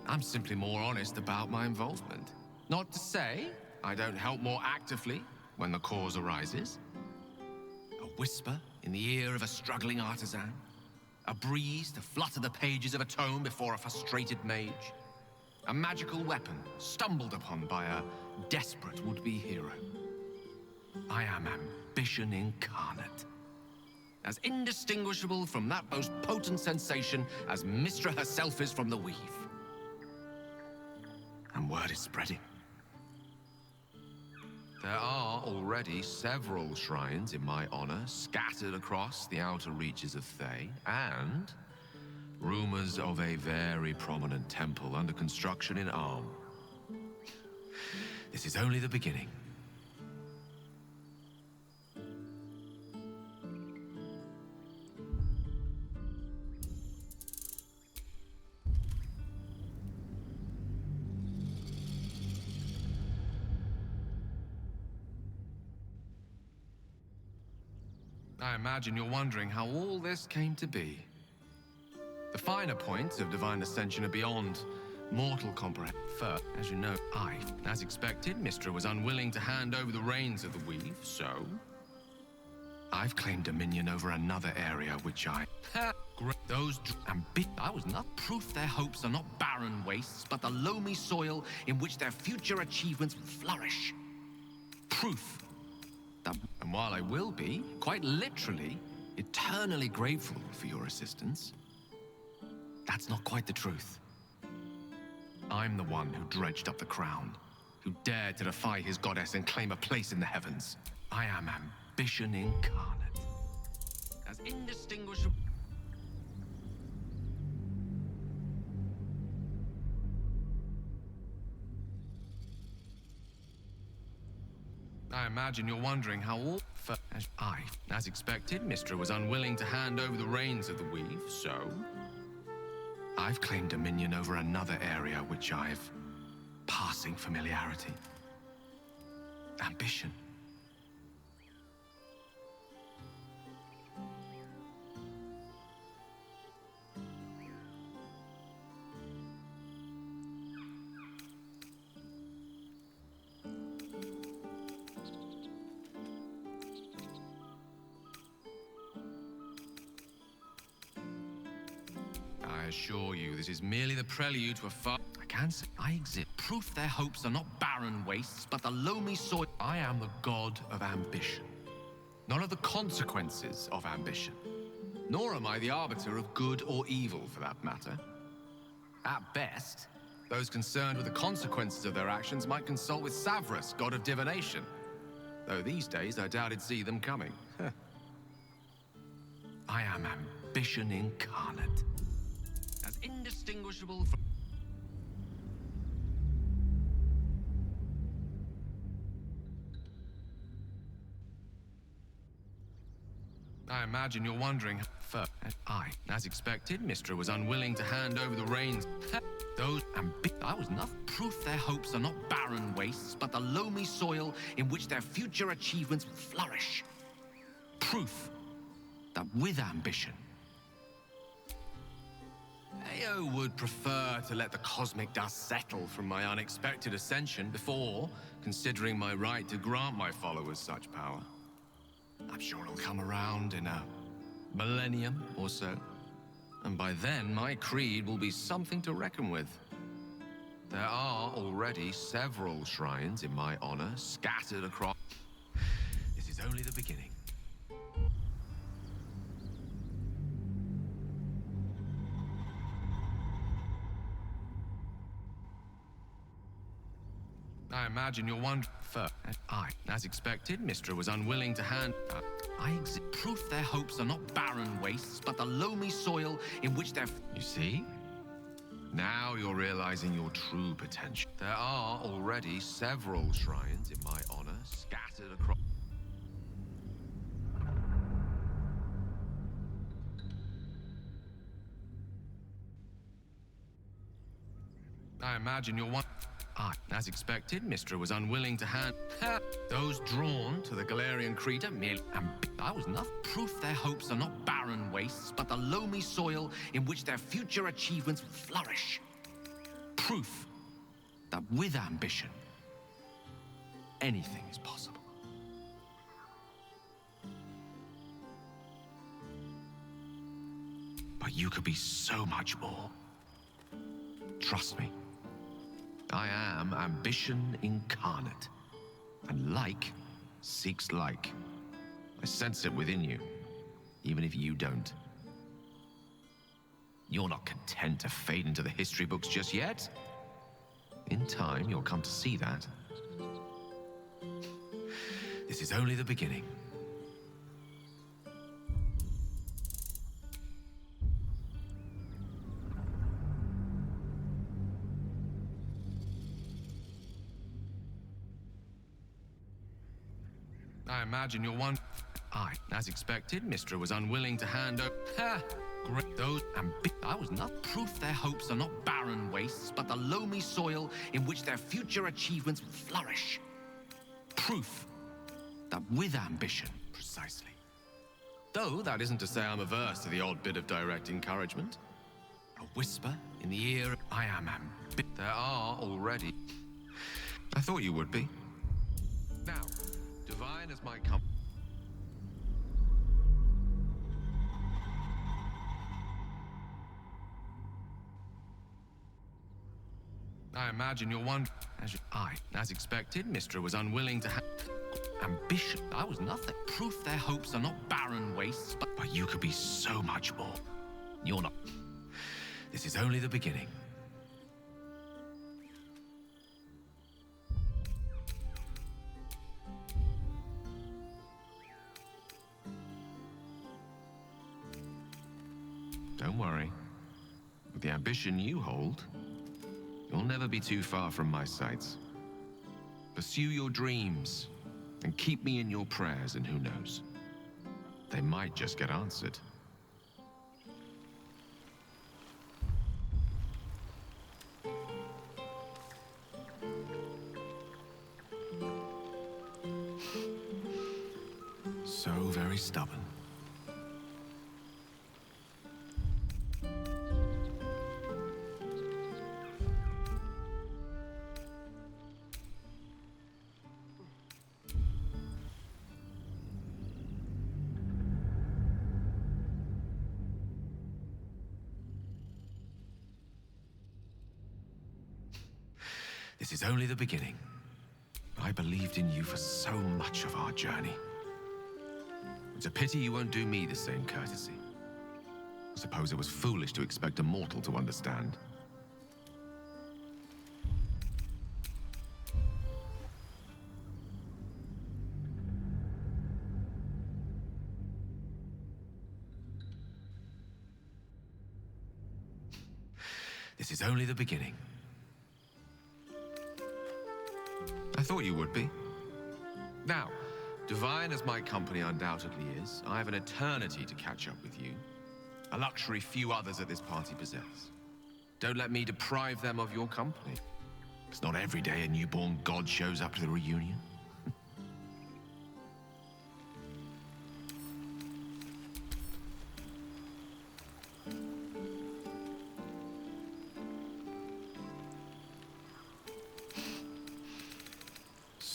I'm simply more honest about my involvement. Not to say I don't help more actively when the cause arises. A whisper in the ear of a struggling artisan. A breeze to flutter the pages of a tome before a frustrated mage. A magical weapon stumbled upon by a desperate would-be hero. I am ambition incarnate. As indistinguishable from that most potent sensation as Mystra herself is from the weave. And word is spreading. There are already several shrines in my honor scattered across the outer reaches of Thay, and rumors of a very prominent temple under construction in Arm. This is only the beginning. I imagine you're wondering how all this came to be. The finer points of divine ascension are beyond mortal comprehension. First, as you know, as expected, Mystra was unwilling to hand over the reins of the weave, so I've claimed dominion over another area which I... Those I was not proof their hopes are not barren wastes, but the loamy soil in which their future achievements flourish. Proof. And while I will be, quite literally, eternally grateful for your assistance, that's not quite the truth. I'm the one who dredged up the crown, who dared to defy his goddess and claim a place in the heavens. I am ambition incarnate. As indistinguishable... I imagine you're wondering how all... As expected, Mystra was unwilling to hand over the reins of the weave, so I've claimed dominion over another area which I've passing familiarity. Ambition. I assure you, this is merely the prelude to a far... I can say I exist. Proof their hopes are not barren wastes, but the loamy soil. I am the god of ambition. None of the consequences of ambition. Nor am I the arbiter of good or evil, for that matter. At best, those concerned with the consequences of their actions might consult with Savras, god of divination. Though these days, I doubt he'd see them coming. I am ambition incarnate. As indistinguishable from... I imagine you're wondering... First, as expected, Mystra was unwilling to hand over the reins. Those I was not proof their hopes are not barren wastes, but the loamy soil in which their future achievements flourish. Proof that with ambition. Ao would prefer to let the cosmic dust settle from my unexpected ascension before considering my right to grant my followers such power. I'm sure it'll come around in a millennium or so, and by then my creed will be something to reckon with. There are already several shrines in my honor scattered across. This is only the beginning. I imagine you're wondering. As expected, Mistra was unwilling to hand. Proof their hopes are not barren wastes, but the loamy soil in which they're. You see? Now you're realizing your true potential. There are already several shrines in my honor scattered across. I imagine you're one. As expected, Mistra was unwilling to hand those drawn to the Galarian Creator merely. I was not proof their hopes are not barren wastes, but the loamy soil in which their future achievements will flourish. Proof that with ambition, anything is possible. But you could be so much more. Trust me. I am ambition incarnate, and like seeks like. I sense it within you, even if you don't. You're not content to fade into the history books just yet. In time, you'll come to see that. This is only the beginning. I imagine you're one. As expected, Mistra was unwilling to hand over. Great. Those I was not proof their hopes are not barren wastes, but the loamy soil in which their future achievements will flourish. Proof that with ambition, precisely. Though that isn't to say I'm averse to the odd bit of direct encouragement. A whisper in the ear. I am There are already. I thought you would be. Now. Divine as my company. I imagine you're one. As expected, Mistra was unwilling to have ambition. I was nothing. Proof their hopes are not barren wastes, but you could be so much more. You're not. This is only the beginning. Don't worry. With the ambition you hold, you'll never be too far from my sights. Pursue your dreams, and keep me in your prayers, and who knows? They might just get answered. So very stubborn. This is only the beginning. I believed in you for so much of our journey. It's a pity you won't do me the same courtesy. I suppose it was foolish to expect a mortal to understand. This is only the beginning. I thought you would be. Now, divine as my company undoubtedly is, I have an eternity to catch up with you. A luxury few others at this party possess. Don't let me deprive them of your company. It's not every day a newborn god shows up to the reunion.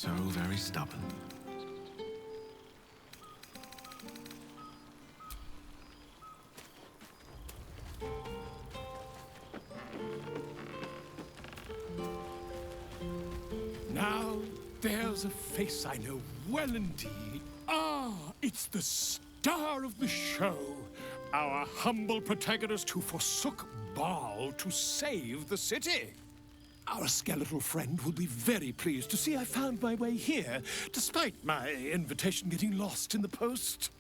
So very stubborn. Now, there's a face I know well indeed. Ah, it's the star of the show. Our humble protagonist who forsook Baal to save the city. Our skeletal friend will be very pleased to see I found my way here, despite my invitation getting lost in the post.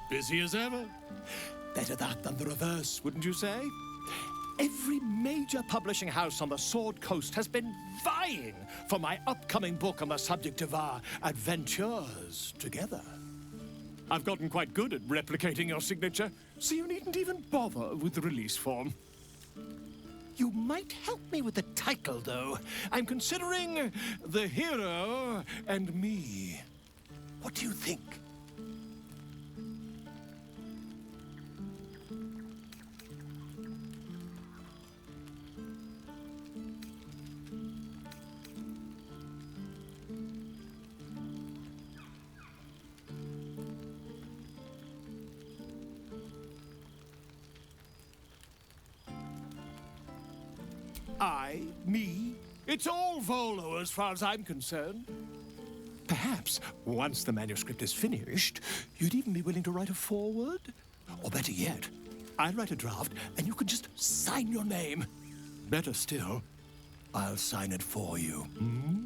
Busy as ever. Better that than the reverse, wouldn't you say? Every major publishing house on the Sword Coast has been vying for my upcoming book on the subject of our adventures together. I've gotten quite good at replicating your signature, so you needn't even bother with the release form. You might help me with the title, though. I'm considering The Hero and Me. What do you think? Me? It's all Volo as far as I'm concerned. Perhaps, once the manuscript is finished, you'd even be willing to write a foreword? Or better yet, I'll write a draft and you can just sign your name. Better still, I'll sign it for you. Hmm?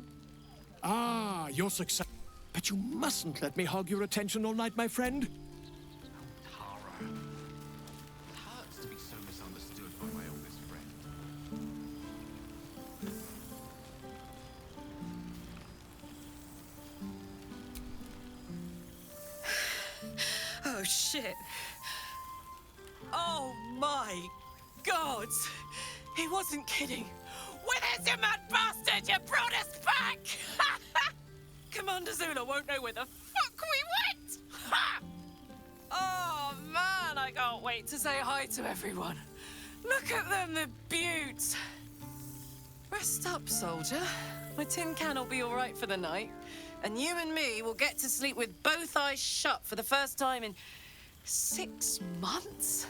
Ah, your success. But you mustn't let me hog your attention all night, my friend. Tara. It hurts to be so misunderstood by my oldest friend. Oh, shit. Oh, my God. He wasn't kidding. Where's your mad bastard? You brought us back! Commander Zula won't know where the fuck we went! Ha! Oh, man, I can't wait to say hi to everyone. Look at them, the beauts. Rest up, soldier. My tin can will be all right for the night. And you and me will get to sleep with both eyes shut for the first time in 6 months.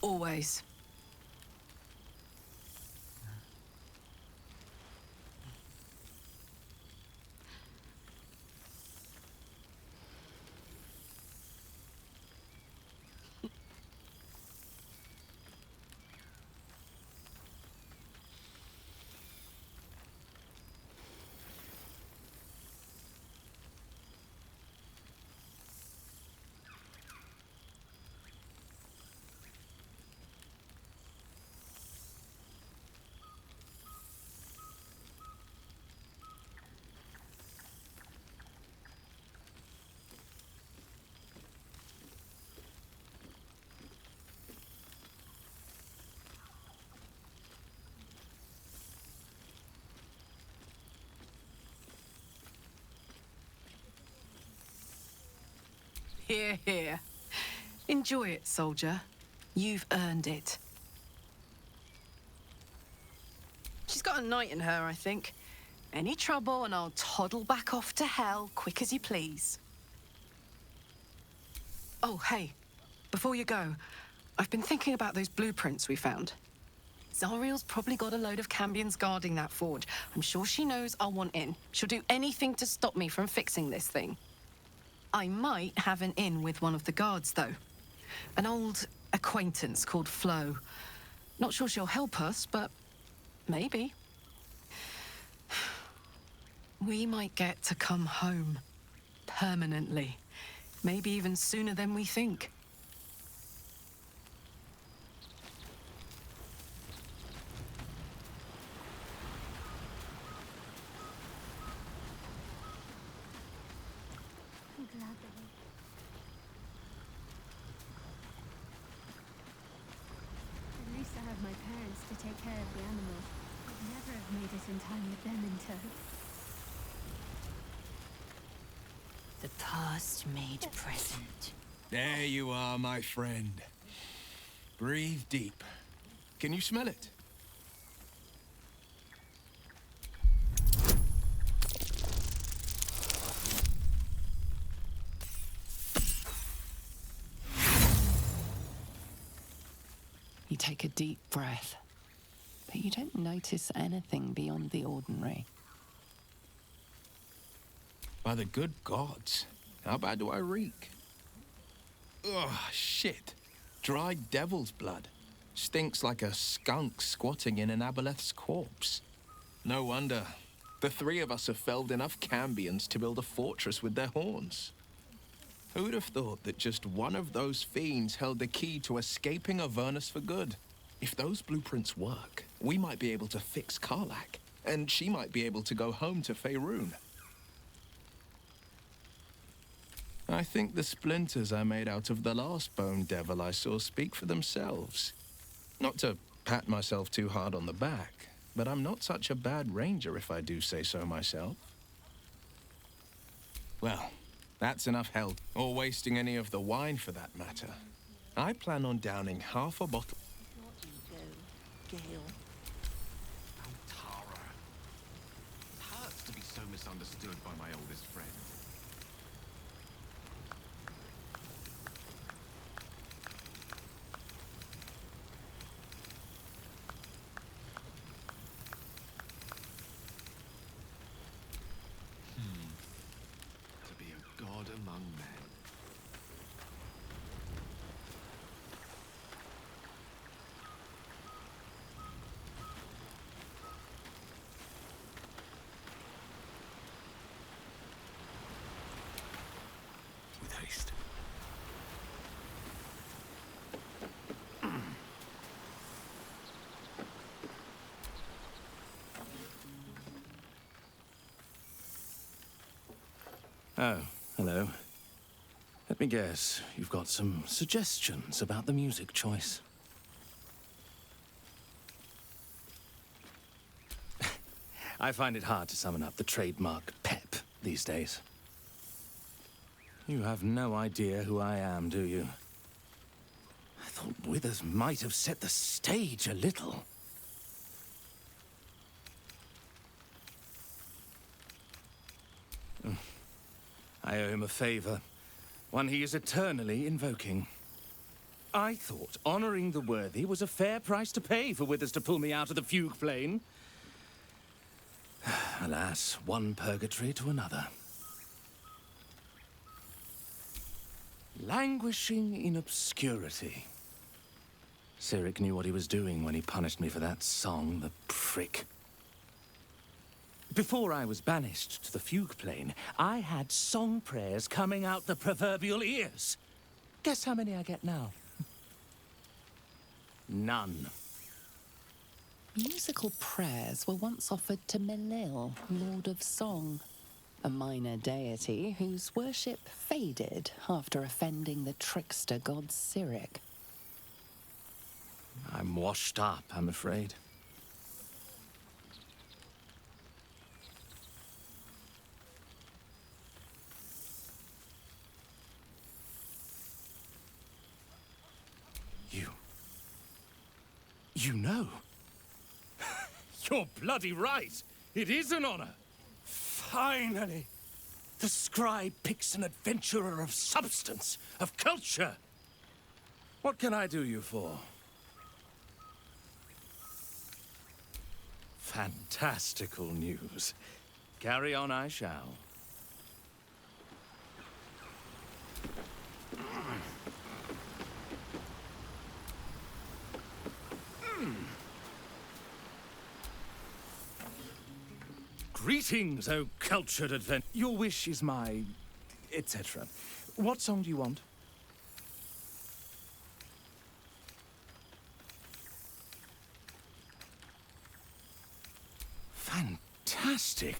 Always. Here, here. Enjoy it, soldier. You've earned it. She's got a knight in her, I think. Any trouble and I'll toddle back off to hell quick as you please. Oh, hey. Before you go, I've been thinking about those blueprints we found. Zariel's probably got a load of Cambions guarding that forge. I'm sure she knows I'll want in. She'll do anything to stop me from fixing this thing. I might have an in with one of the guards, though. An old acquaintance called Flo. Not sure she'll help us, but maybe. We might get to come home. Permanently. Maybe even sooner than we think. I'm glad that we... At least I have my parents to take care of the animals. I'd never have made it in time with them in tow. The past made present. There you are, my friend. Breathe deep. Can you smell it? You take a deep breath, but you don't notice anything beyond the ordinary. By the good gods, how bad do I reek? Ugh, shit. Dried devil's blood. Stinks like a skunk squatting in an aboleth's corpse. No wonder. The three of us have felled enough Cambions to build a fortress with their horns. Who'd have thought that just one of those fiends held the key to escaping Avernus for good? If those blueprints work, we might be able to fix Karlach, and she might be able to go home to Faerun. I think the splinters I made out of the last bone devil I saw speak for themselves. Not to pat myself too hard on the back, but I'm not such a bad ranger if I do say so myself. Well, that's enough help, or wasting any of the wine for that matter. I plan on downing half a bottle. Gale. Oh, Tara. It hurts to be so misunderstood by my oldest friend. To be a god among men. With haste. Oh, hello. Let me guess, you've got some suggestions about the music choice. I find it hard to summon up the trademark pep these days. You have no idea who I am, do you? I thought Withers might have set the stage a little. I owe him a favor, one he is eternally invoking. I thought honoring the worthy was a fair price to pay for Withers to pull me out of the fugue plane. Alas, one purgatory to another. Languishing in obscurity. Cyric knew what he was doing when he punished me for that song, the prick. Before I was banished to the fugue plane, I had song prayers coming out the proverbial ears. Guess how many I get now? None. Musical prayers were once offered to Melil, Lord of Song, a minor deity whose worship faded after offending the trickster god Cyric. I'm washed up, I'm afraid. You know? You're bloody right. It is an honor. Finally. The scribe picks an adventurer of substance, of culture. What can I do you for? Fantastical news. Carry on I shall. Greetings, O cultured adventurer. Your wish is my... etc. What song do you want? Fantastic.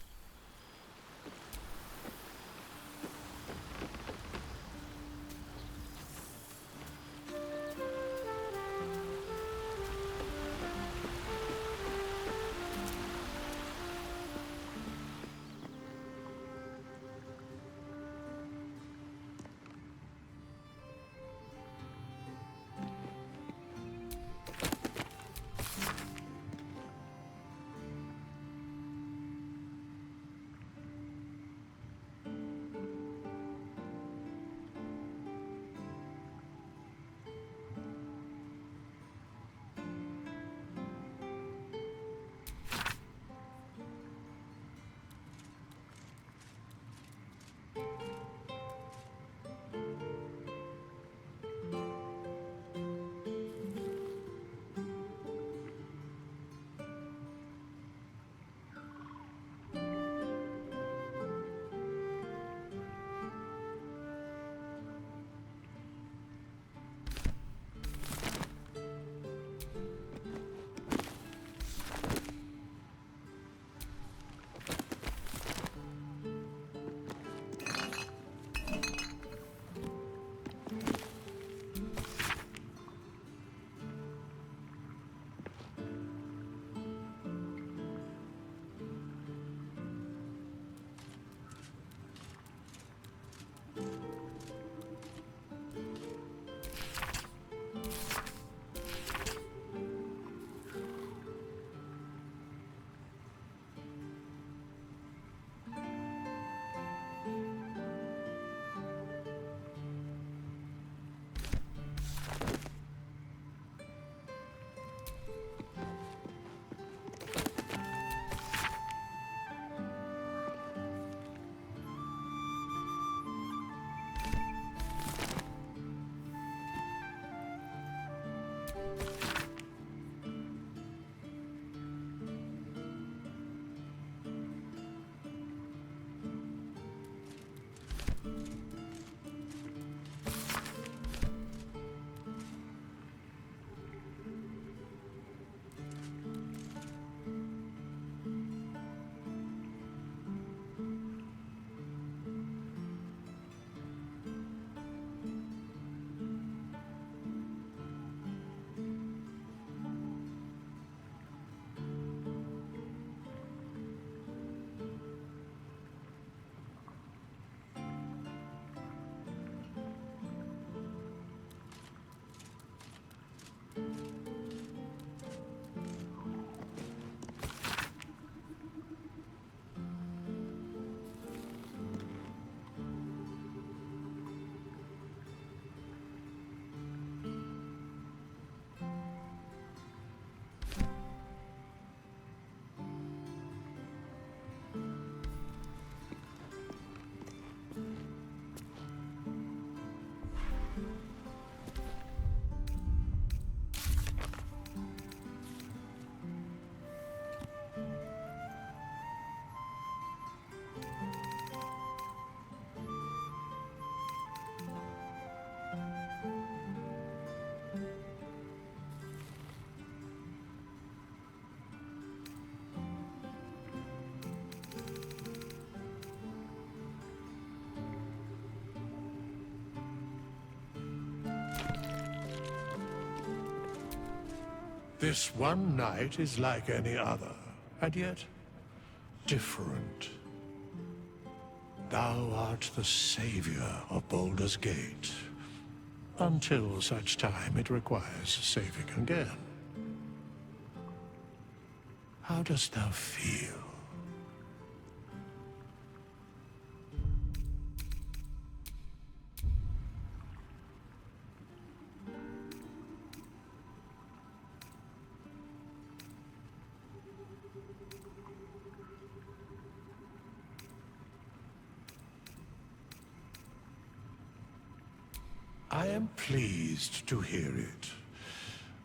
This one night is like any other, and yet different. Thou art the savior of Baldur's Gate, until such time it requires saving again. How dost thou feel? I am pleased to hear it.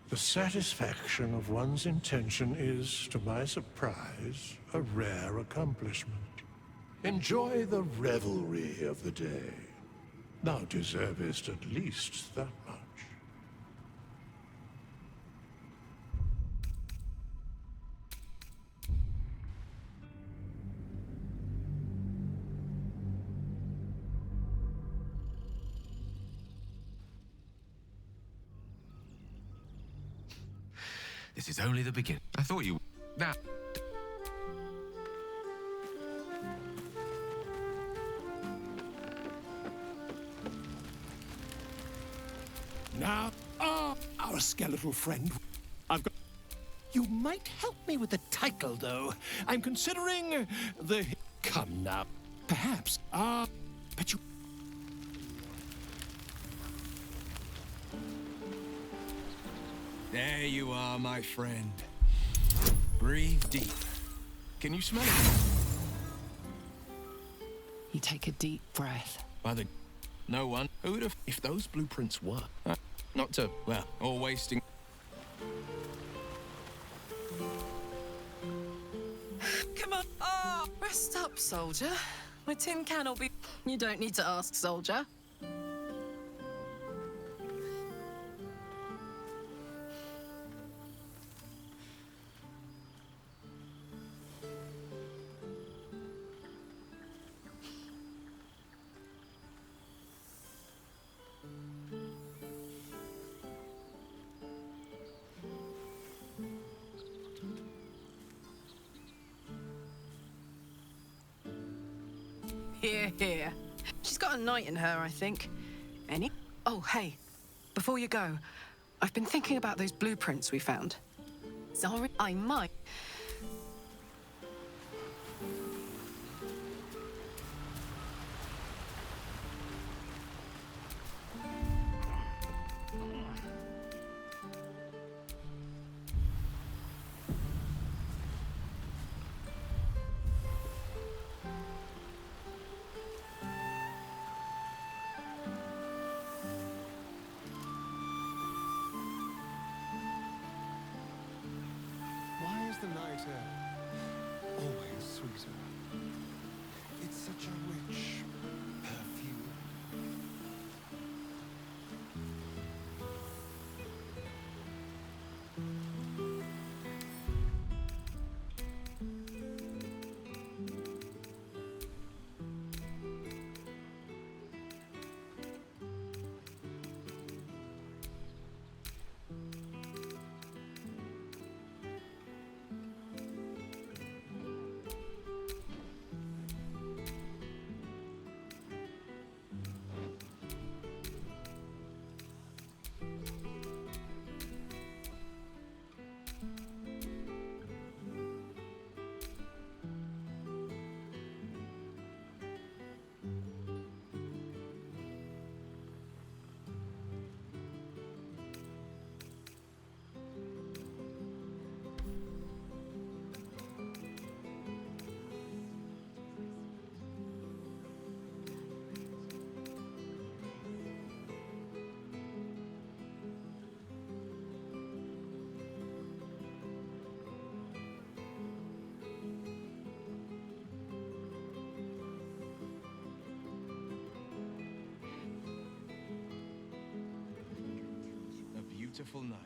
The satisfaction of one's intention is, to my surprise, a rare accomplishment. Enjoy the revelry of the day. Thou deservest at least that much. This is only the beginning. I thought you... Now... Now, our skeletal friend. I've got... You might help me with the title, though. I'm considering the... Come now. Perhaps. But you... There you are, my friend. Breathe deep. Can you smell it? You take a deep breath. By the... No one. Who would have... If those blueprints were... not to... Well, all wasting... Come on. Oh, rest up, soldier. My tin can will be... You don't need to ask, soldier. Here. She's got a knight in her, I think. Any? Oh, hey. Before you go, I've been thinking about those blueprints we found. Sorry, I might... Why is the night air always sweeter? It's such a rich perfume. A beautiful night.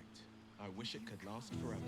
I wish it could last forever.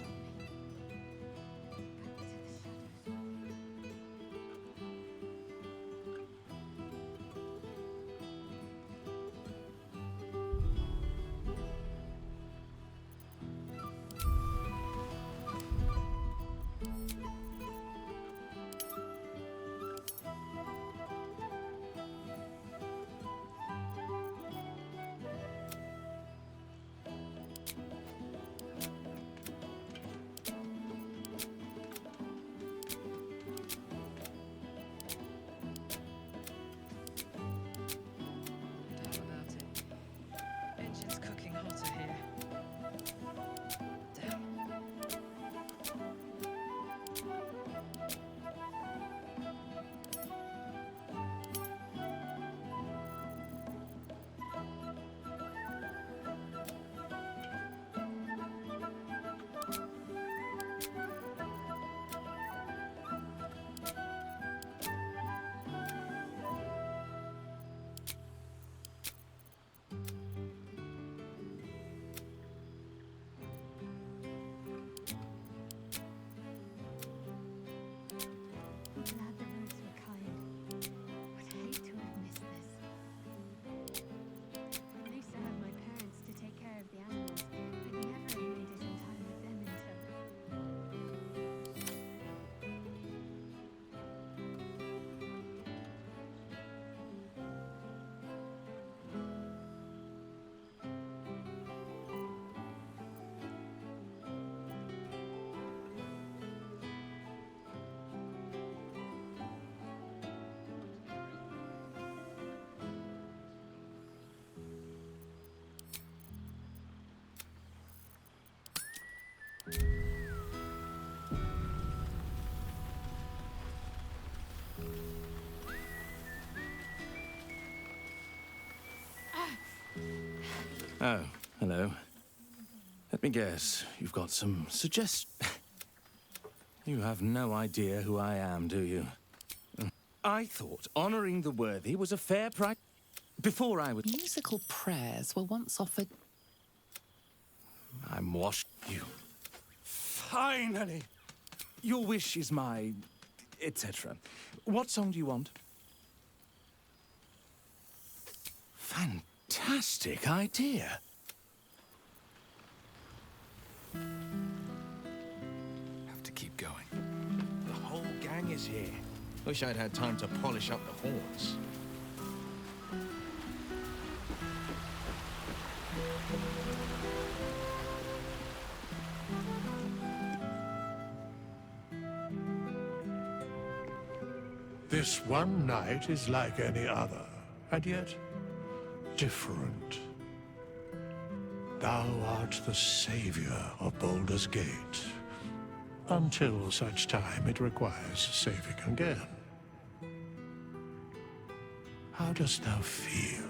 Oh, hello. Let me guess, you've got some You have no idea who I am, do you? I thought honoring the worthy was a fair price. Before I would... Musical prayers were once offered... I'm washed. You. Finally! Your wish is my... etc. What song do you want? Fantastic idea. Have to keep going. The whole gang is here. Wish I'd had time to polish up the horns. This one night is like any other, and yet different. Thou art the savior of Baldur's Gate, until such time it requires saving again. How dost thou feel?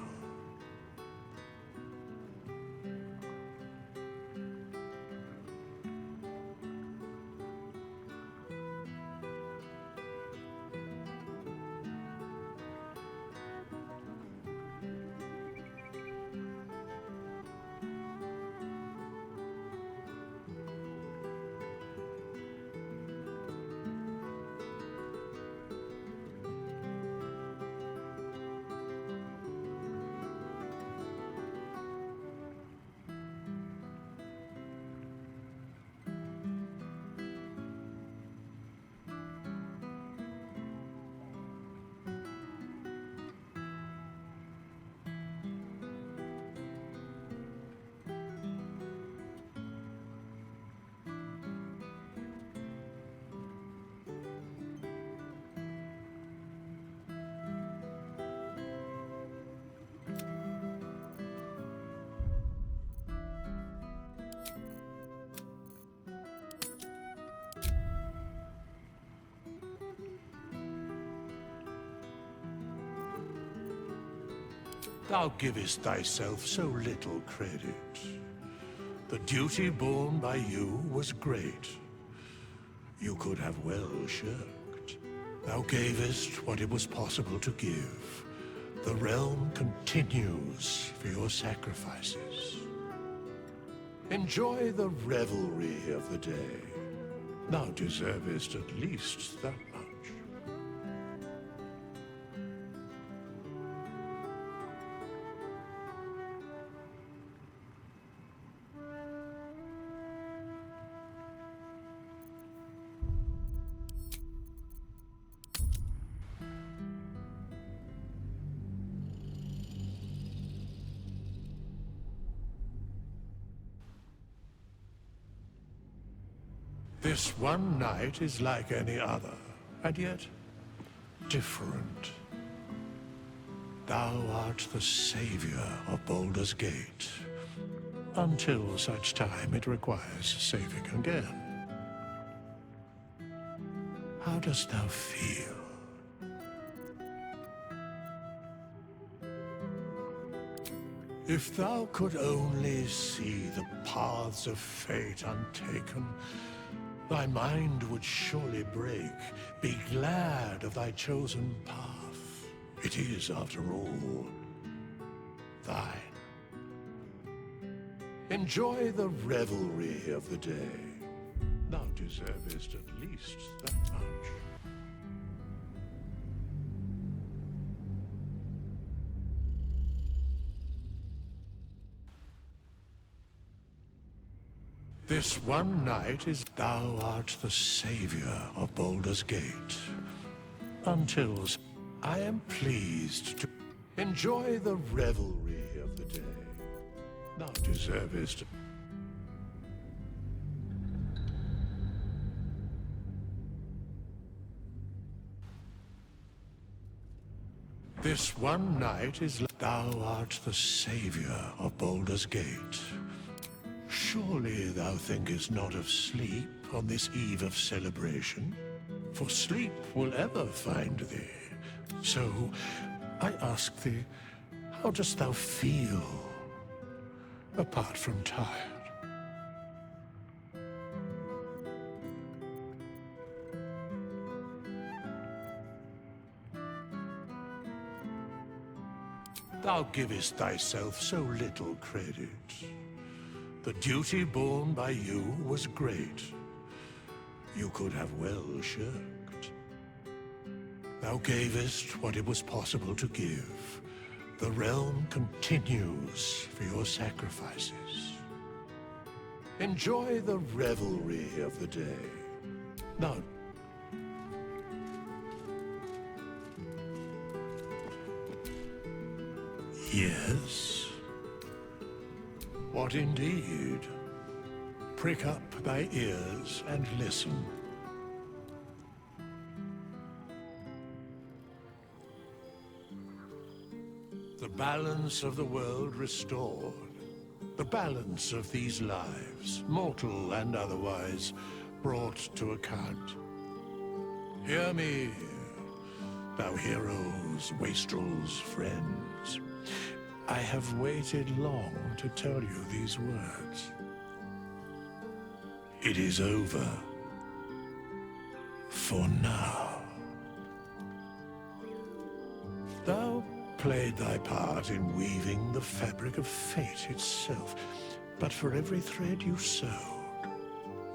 Thou givest thyself so little credit. The duty borne by you was great. You could have well shirked. Thou gavest what it was possible to give. The realm continues for your sacrifices. Enjoy the revelry of the day. Thou deservest at least that much. This one night is like any other, and yet different. Thou art the savior of Baldur's Gate, until such time it requires saving again. How dost thou feel? If thou could only see the paths of fate untaken, thy mind would surely break. Be glad of thy chosen path. It is, after all, thine. Enjoy the revelry of the day. Thou deservest at least that much. This one night is thou art the savior of Baldur's Gate. Until I am pleased to enjoy the revelry of the day. Thou deservest. This one night is thou art the savior of Baldur's Gate. Surely thou thinkest not of sleep on this eve of celebration, for sleep will ever find thee. So I ask thee, how dost thou feel? apart from tired. Thou givest thyself so little credit. The duty borne by you was great. You could have well shirked. Thou gavest what it was possible to give. The realm continues for your sacrifices. Enjoy the revelry of the day. Now, yes? What indeed? Prick up thy ears and listen. The balance of the world restored. The balance of these lives, mortal and otherwise, brought to account. Hear me, thou heroes, wastrels, friends. I have waited long to tell you these words. It is over. For now. Thou played thy part in weaving the fabric of fate itself, but for every thread you sewed,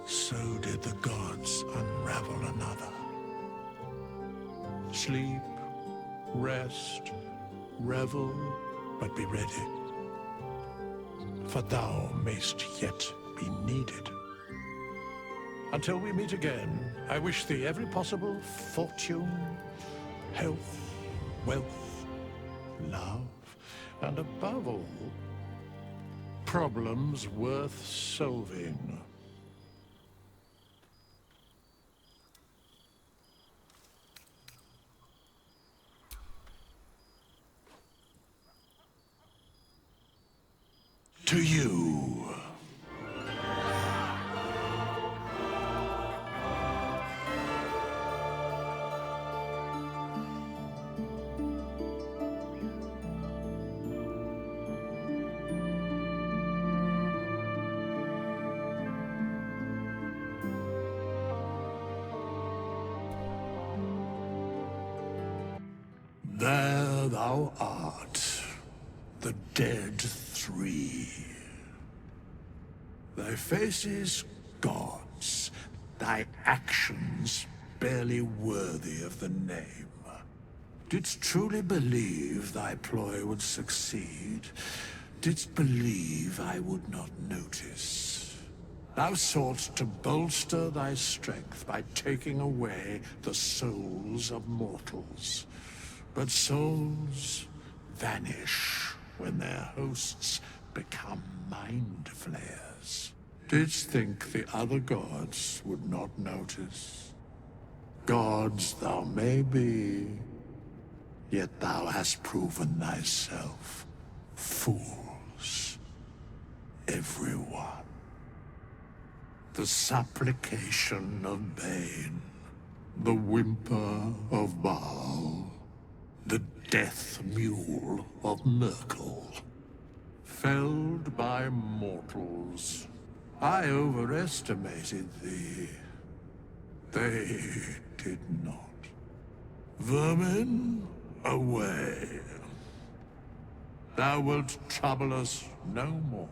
so did the gods unravel another. Sleep, rest, revel, but be ready, for thou mayst yet be needed. Until we meet again, I wish thee every possible fortune, health, wealth, love, and above all, problems worth solving. To you. There thou art, the dead three. Thy faces gods, thy actions barely worthy of the name. Didst truly believe thy ploy would succeed? Didst believe I would not notice? Thou soughtst to bolster thy strength by taking away the souls of mortals. But souls vanish when their hosts become mind flayers. Didst think the other gods would not notice? Gods thou may be, yet thou hast proven thyself fools. Everyone. The supplication of Bane, the whimper of Baal, the death mule of Merkel. Felled by mortals. I overestimated thee. They did not. Vermin, away. Thou wilt trouble us no more.